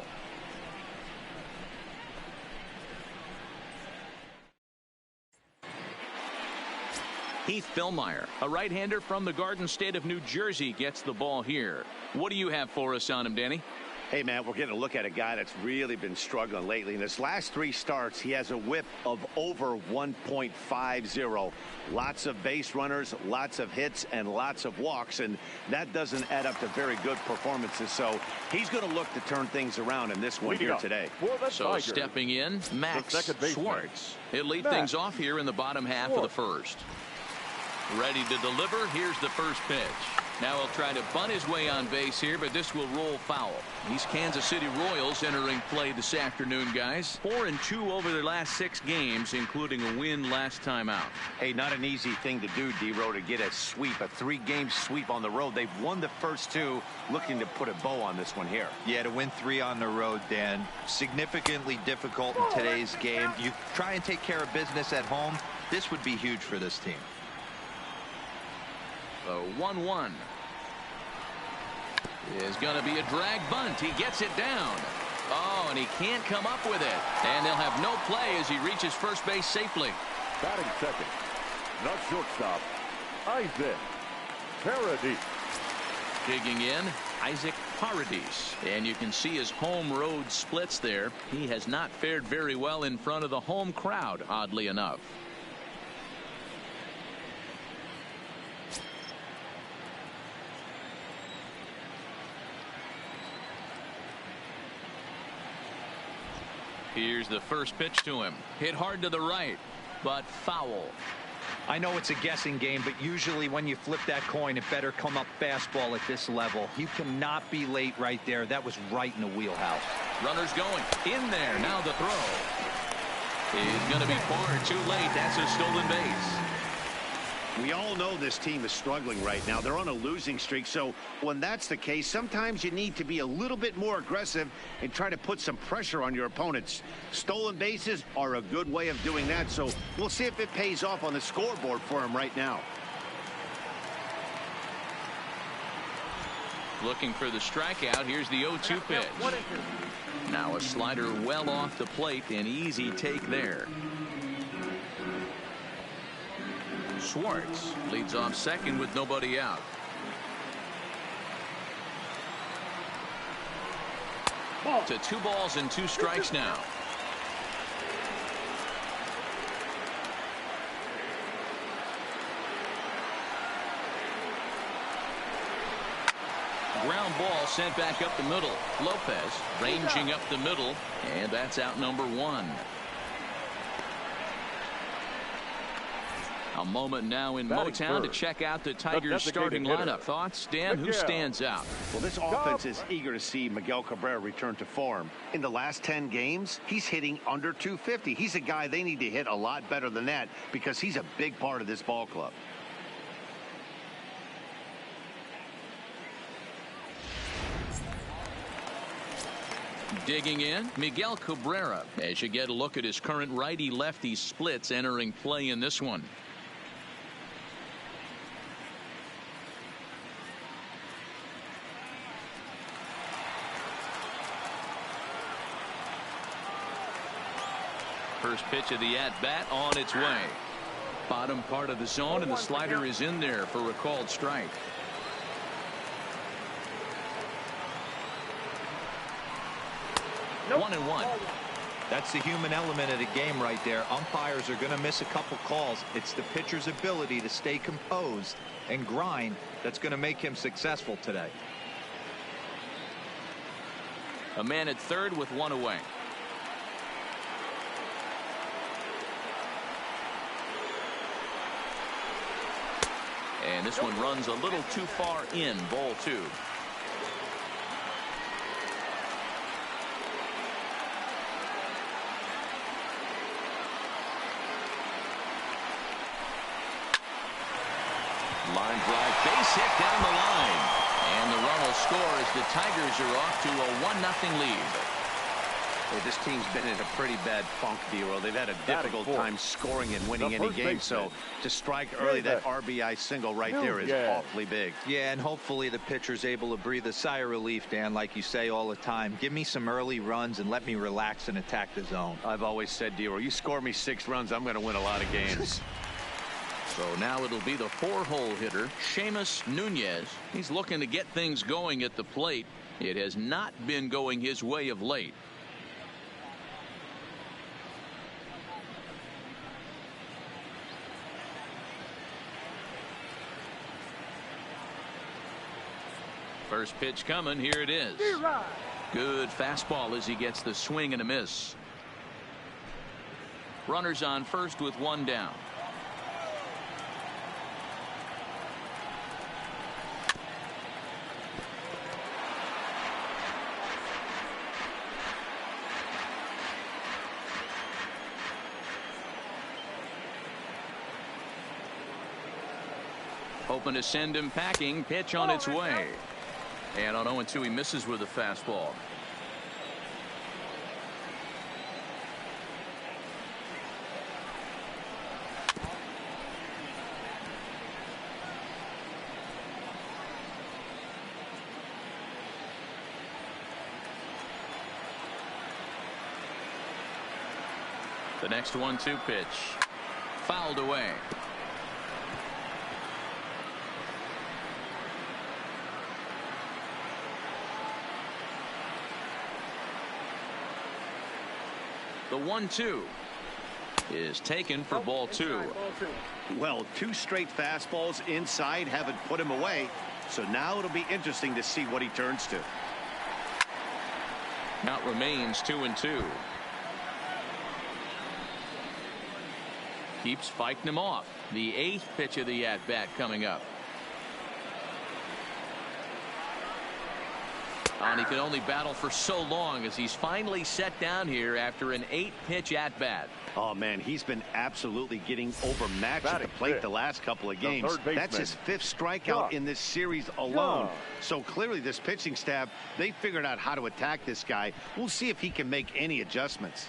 Heath Fillmyer, a right-hander from the Garden State of New Jersey, gets the ball here. What do you have for us on him, Danny? Hey, man, we're getting a look at a guy that's really been struggling lately. In his last 3 starts, he has a whip of over 1.50. Lots of base runners, lots of hits, and lots of walks, and that doesn't add up to very good performances. So he's going to look to turn things around in this one here today. So stepping in, Max Schwartz. He'll lead things off here in the bottom half of the first. Ready to deliver. Here's the first pitch. Now he'll try to bunt his way on base here, but this will roll foul. These Kansas City Royals entering play this afternoon, guys. 4-2 over their last 6 games, including a win last time out. Hey, not an easy thing to do, D-Row, to get a sweep, a 3-game sweep on the road. They've won the first 2, looking to put a bow on this one here. Yeah, to win 3 on the road, Dan, significantly difficult in today's game. You try and take care of business at home. This would be huge for this team. The 1-1 is going to be a drag bunt. He gets it down. Oh, and he can't come up with it. And they'll have no play as he reaches first base safely. Batting second, not shortstop, Isaac Paradis. Digging in, Isaac Paradis. And you can see his home road splits there. He has not fared very well in front of the home crowd, oddly enough. Here's the first pitch to him. Hit hard to the right, but foul. I know it's a guessing game, but usually when you flip that coin, it better come up fastball at this level. You cannot be late right there. That was right in the wheelhouse. Runners going in there. Now the throw. He's going to be far too late. That's a stolen base. We all know this team is struggling right now. They're on a losing streak, so when that's the case, sometimes you need to be a little bit more aggressive and try to put some pressure on your opponents. Stolen bases are a good way of doing that, so we'll see if it pays off on the scoreboard for him right now. Looking for the strikeout. Here's the 0-2 pitch. Now a slider well off the plate. An easy take there. Schwartz leads off second with nobody out. To 2 balls and 2 strikes now. Ground ball sent back up the middle. Lopez ranging up the middle, and that's out number 1. A moment now in Motown to check out the Tigers starting lineup. Thoughts, Dan? Who stands out? Well, this offense is eager to see Miguel Cabrera return to form. In the last 10 games, he's hitting under 250. He's a guy they need to hit a lot better than that because he's a big part of this ball club. Digging in, Miguel Cabrera. As you get a look at his current righty-lefty splits entering play in this one. First pitch of the at-bat on its way. Bottom part of the zone, and the slider is in there for a called strike. Nope. 1-1. That's the human element of the game right there. Umpires are going to miss a couple calls. It's the pitcher's ability to stay composed and grind that's going to make him successful today. A man at third with 1 away. And this one runs a little too far in. Ball 2. Line drive, base hit down the line. And the run will score as the Tigers are off to a 1-0 lead. Hey, this team's been in a pretty bad funk, D-Roll. They've had a difficult time scoring and winning any game. So to strike early, that RBI single right there is awfully big. Yeah, and hopefully the pitcher's able to breathe a sigh of relief, Dan, like you say all the time. Give me some early runs and let me relax and attack the zone. I've always said, D-Roll, you score me 6 runs, I'm going to win a lot of games. So now it'll be the 4-hole hitter, Seamus Nunez. He's looking to get things going at the plate. It has not been going his way of late. First pitch coming. Here it is. Good fastball as he gets the swing and a miss. Runners on first with 1 down. Hoping to send him packing. Pitch on its way. And on 0-2, he misses with a fastball. The next 1-2 pitch. Fouled away. The 1-2 is taken for ball 2. Well, 2 straight fastballs inside haven't put him away. So now it'll be interesting to see what he turns to. Count remains 2-2. Keeps fighting him off. The 8th pitch of the at-bat coming up. And he can only battle for so long as he's finally set down here after an 8-pitch at-bat. Oh, man, he's been absolutely getting overmatched at the plate the last couple of games. That's his 5th strikeout in this series alone. So clearly this pitching staff, they figured out how to attack this guy. We'll see if he can make any adjustments.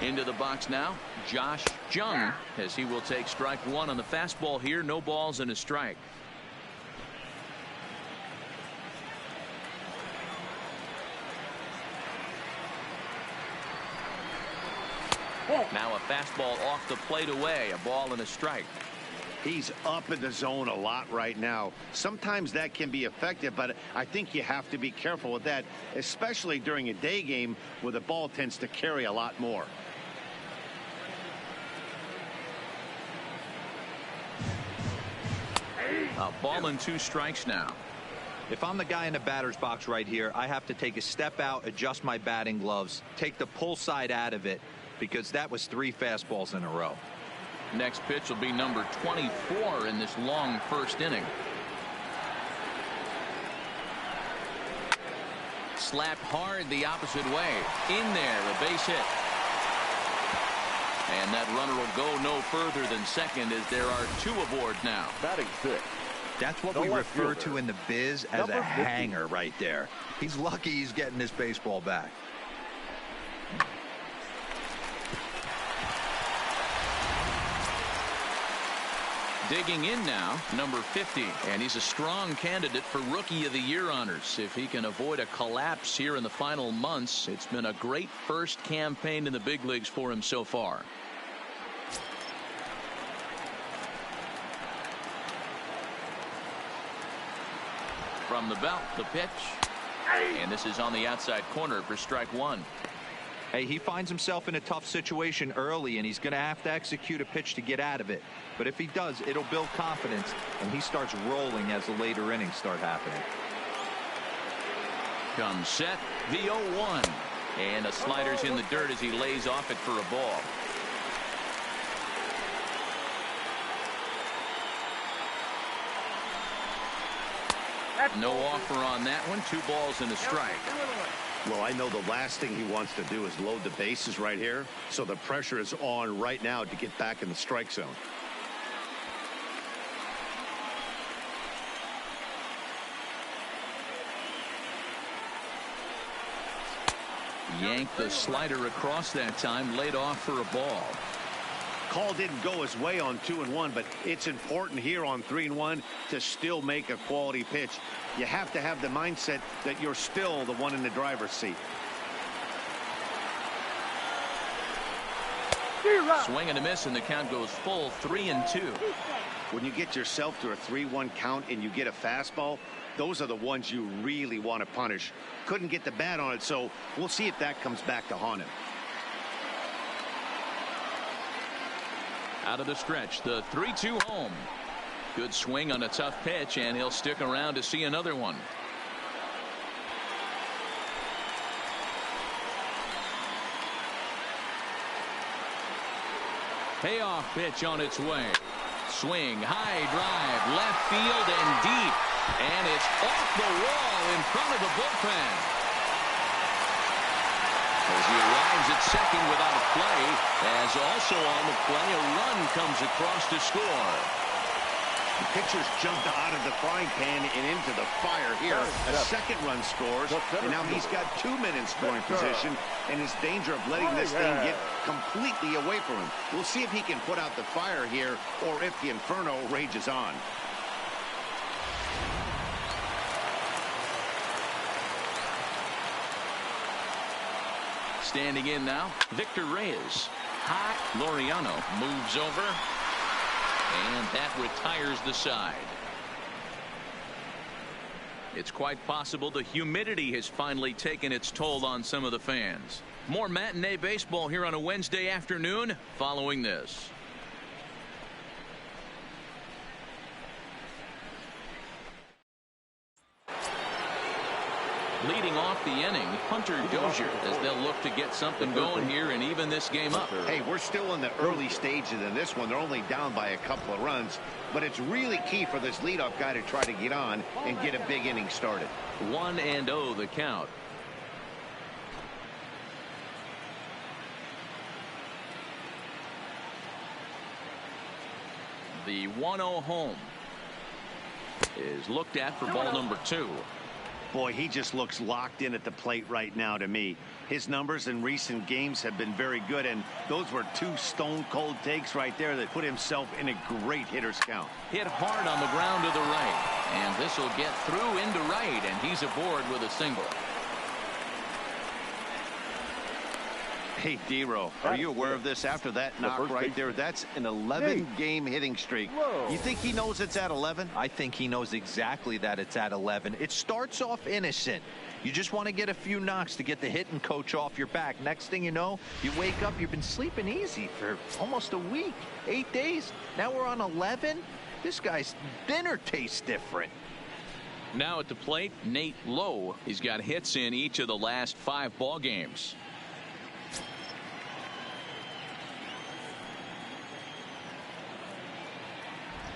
Into the box now, Josh Jung, as he will take strike 1 on the fastball here. No balls and a strike. Now a fastball off the plate away, a ball and a strike. He's up in the zone a lot right now. Sometimes that can be effective, but I think you have to be careful with that, especially during a day game where the ball tends to carry a lot more. A ball and 2 strikes now. If I'm the guy in the batter's box right here, I have to take a step out, adjust my batting gloves, take the pull side out of it, because that was 3 fastballs in a row. Next pitch will be number 24 in this long first inning. Slapped hard the opposite way. In there, a base hit. And that runner will go no further than second as there are 2 aboard now. Batting 6. That's what we refer to in the biz as a hanger right there. He's lucky he's getting this baseball back. Digging in now, number 50, and he's a strong candidate for Rookie of the Year honors. If he can avoid a collapse here in the final months, it's been a great first campaign in the big leagues for him so far. From the belt, the pitch, and this is on the outside corner for strike 1. Hey, he finds himself in a tough situation early, and he's going to have to execute a pitch to get out of it. But if he does, it'll build confidence, and he starts rolling as the later innings start happening. Comes set, the 0-1. And a slider's in the dirt as he lays off it for a ball. No offer on that one. 2 balls and a strike. Well, I know the last thing he wants to do is load the bases right here. So the pressure is on right now to get back in the strike zone. Yanked the slider across that time, laid off for a ball. Call didn't go his way on 2-1, but it's important here on 3-1 to still make a quality pitch. You have to have the mindset that you're still the one in the driver's seat. Swing and a miss, and the count goes full 3-2. When you get yourself to a 3-1 count and you get a fastball, those are the ones you really want to punish. Couldn't get the bat on it, so we'll see if that comes back to haunt him. Out of the stretch, the 3-2 home. Good swing on a tough pitch, and he'll stick around to see another one. Payoff pitch on its way. Swing, high drive, left field and deep. And it's off the wall in front of the bullpen. As he arrives at second without a play, as also on the play, a run comes across to score. The pitcher's jumped out of the frying pan and into the fire here. A second run scores, and now he's got 2 men in scoring position, and is danger of letting this thing get completely away from him. We'll see if he can put out the fire here, or if the inferno rages on. Standing in now, Victor Reyes. Hot. Laureano moves over, and that retires the side. It's quite possible the humidity has finally taken its toll on some of the fans. More matinee baseball here on a Wednesday afternoon following this. Leading off the inning, Hunter Dozier, as they'll look to get something going here and even this game up. Hey, we're still in the early stages in this one. They're only down by a couple of runs, but it's really key for this leadoff guy to try to get on and get a big inning started. 1-0 the count. The 1-0 home is looked at for ball number 2. Boy, he just looks locked in at the plate right now to me. His numbers in recent games have been very good, and those were 2 stone-cold takes right there that put himself in a great hitter's count. Hit hard on the ground to the right, and this will get through into right, and he's aboard with a single. Hey, D-Row, are you aware of this after that knock right there? That's an 11-game hitting streak. You think he knows it's at 11? I think he knows exactly that it's at 11. It starts off innocent. You just want to get a few knocks to get the hitting coach off your back. Next thing you know, you wake up, you've been sleeping easy for almost a week, 8 days. Now we're on 11. This guy's dinner tastes different. Now at the plate, Nate Lowe. He's got hits in each of the last 5 ball games.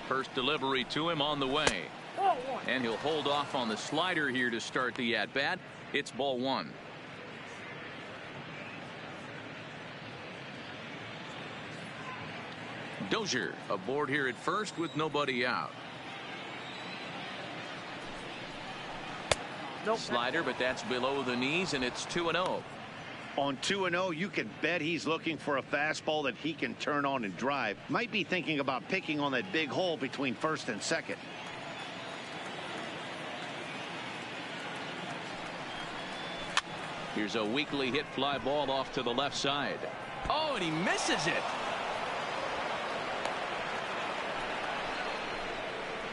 First delivery to him on the way. And he'll hold off on the slider here to start the at-bat. It's ball 1. Dozier aboard here at first with nobody out. Slider, but that's below the knees, and it's 2-0. On 2-0, you can bet he's looking for a fastball that he can turn on and drive. Might be thinking about picking on that big hole between first and second. Here's a weakly hit fly ball off to the left side. Oh, and he misses it.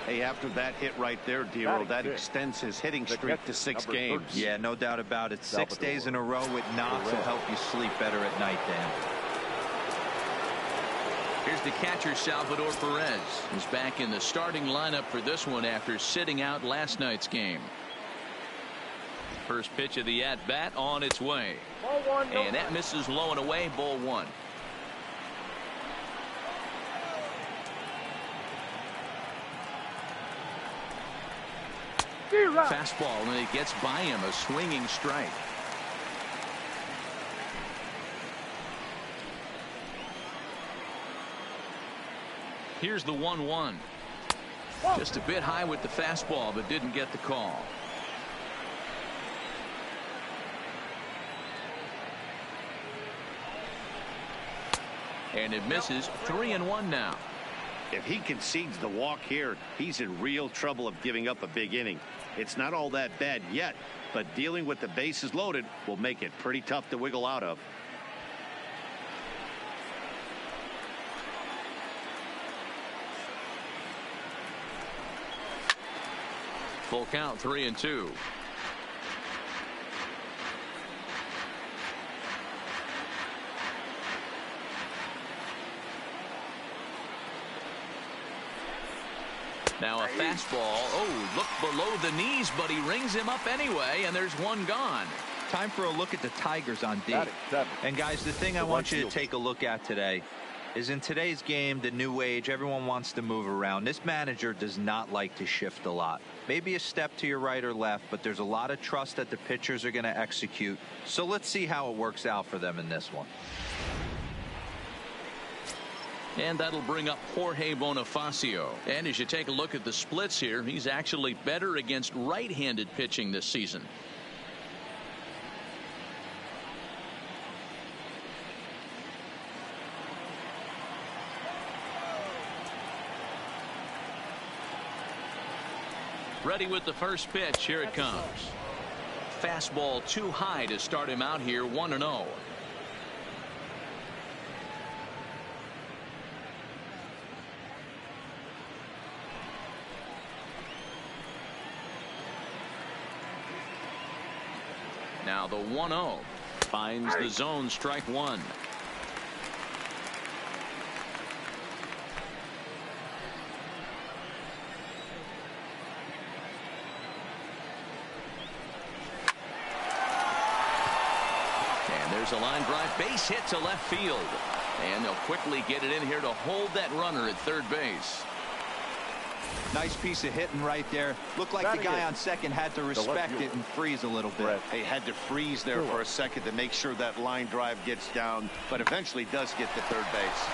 Hey, after that hit right there, D-Row, that extends his hitting streak to 6 games. Yeah, no doubt about it. 6 days in a row with knocks will help you sleep better at night, Dan. Here's the catcher, Salvador Perez. He's back in the starting lineup for this one after sitting out last night's game. First pitch of the at-bat on its way. And that misses low and away, ball 1. Fastball, and it gets by him, a swinging strike. Here's the 1-1. Just a bit high with the fastball, but didn't get the call. And it misses. 3-1 now. If he concedes the walk here, he's in real trouble of giving up a big inning. It's not all that bad yet, but dealing with the bases loaded will make it pretty tough to wiggle out of. Full count, 3-2. Now a fastball. Oh, look below the knees, but he rings him up anyway, and there's one gone. Time for a look at the Tigers on D. And guys, the thing I want you to take a look at today is in today's game, the new age, everyone wants to move around. This manager does not like to shift a lot. Maybe a step to your right or left, but there's a lot of trust that the pitchers are going to execute. So let's see how it works out for them in this one. And that'll bring up Jorge Bonifacio. And as you take a look at the splits here, he's actually better against right-handed pitching this season. Ready with the first pitch. Here it comes. Fastball too high to start him out here, 1-0. Now the 1-0 finds the zone, strike 1. There's a line drive base hit to left field. And they'll quickly get it in here to hold that runner at third base. Nice piece of hitting right there. Looked like the guy on second had to respect it and freeze a little bit. He had to freeze there for a second to make sure that line drive gets down, but eventually does get to third base.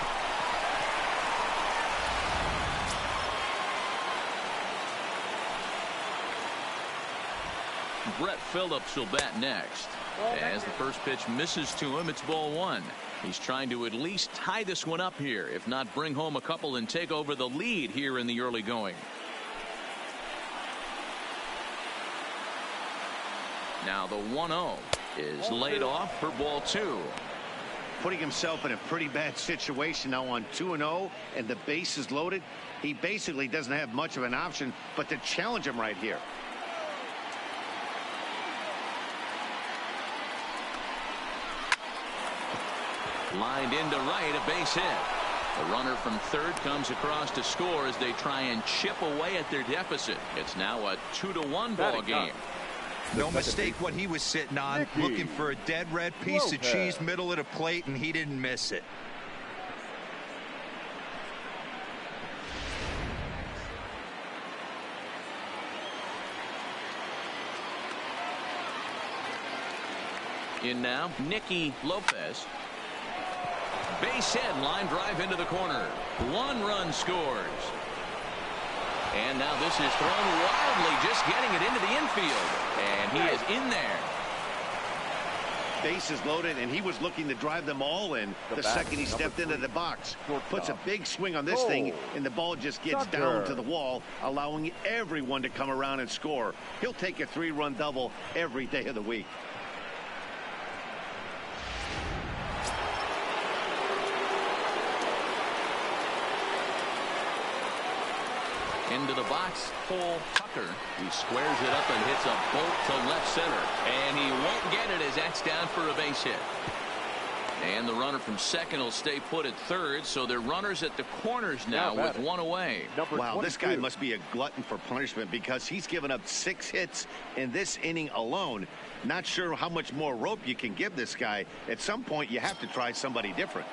Brett Phillips will bat next. As the first pitch misses to him, it's ball one. He's trying to at least tie this one up here, if not bring home a couple and take over the lead here in the early going. Now the 1-0 is laid off for ball two. Putting himself in a pretty bad situation now on 2-0 and the base is loaded. He basically doesn't have much of an option but to challenge him right here. Lined into right, a base hit. The runner from third comes across to score as they try and chip away at their deficit. It's now a 2-1 ball game. No mistake what he was sitting on, looking for a dead red piece of cheese middle of the plate, and he didn't miss it. In now, Nicky Lopez. Base hit, line drive into the corner. One run scores. And now this is thrown wildly, just getting it into the infield. And he is in there. Base is loaded, and he was looking to drive them all in the second he stepped into the box. Puts a big swing on this thing, and the ball just gets down to the wall, allowing everyone to come around and score. He'll take a 3-run double every day of the week. Into the box, Cole Tucker. He squares it up and hits a bolt to left center. And he won't get it as that's down for a base hit. And the runner from second will stay put at third, so they're runners at the corners now with one away. Wow, this guy must be a glutton for punishment because he's given up 6 hits in this inning alone. Not sure how much more rope you can give this guy. At some point, you have to try somebody different.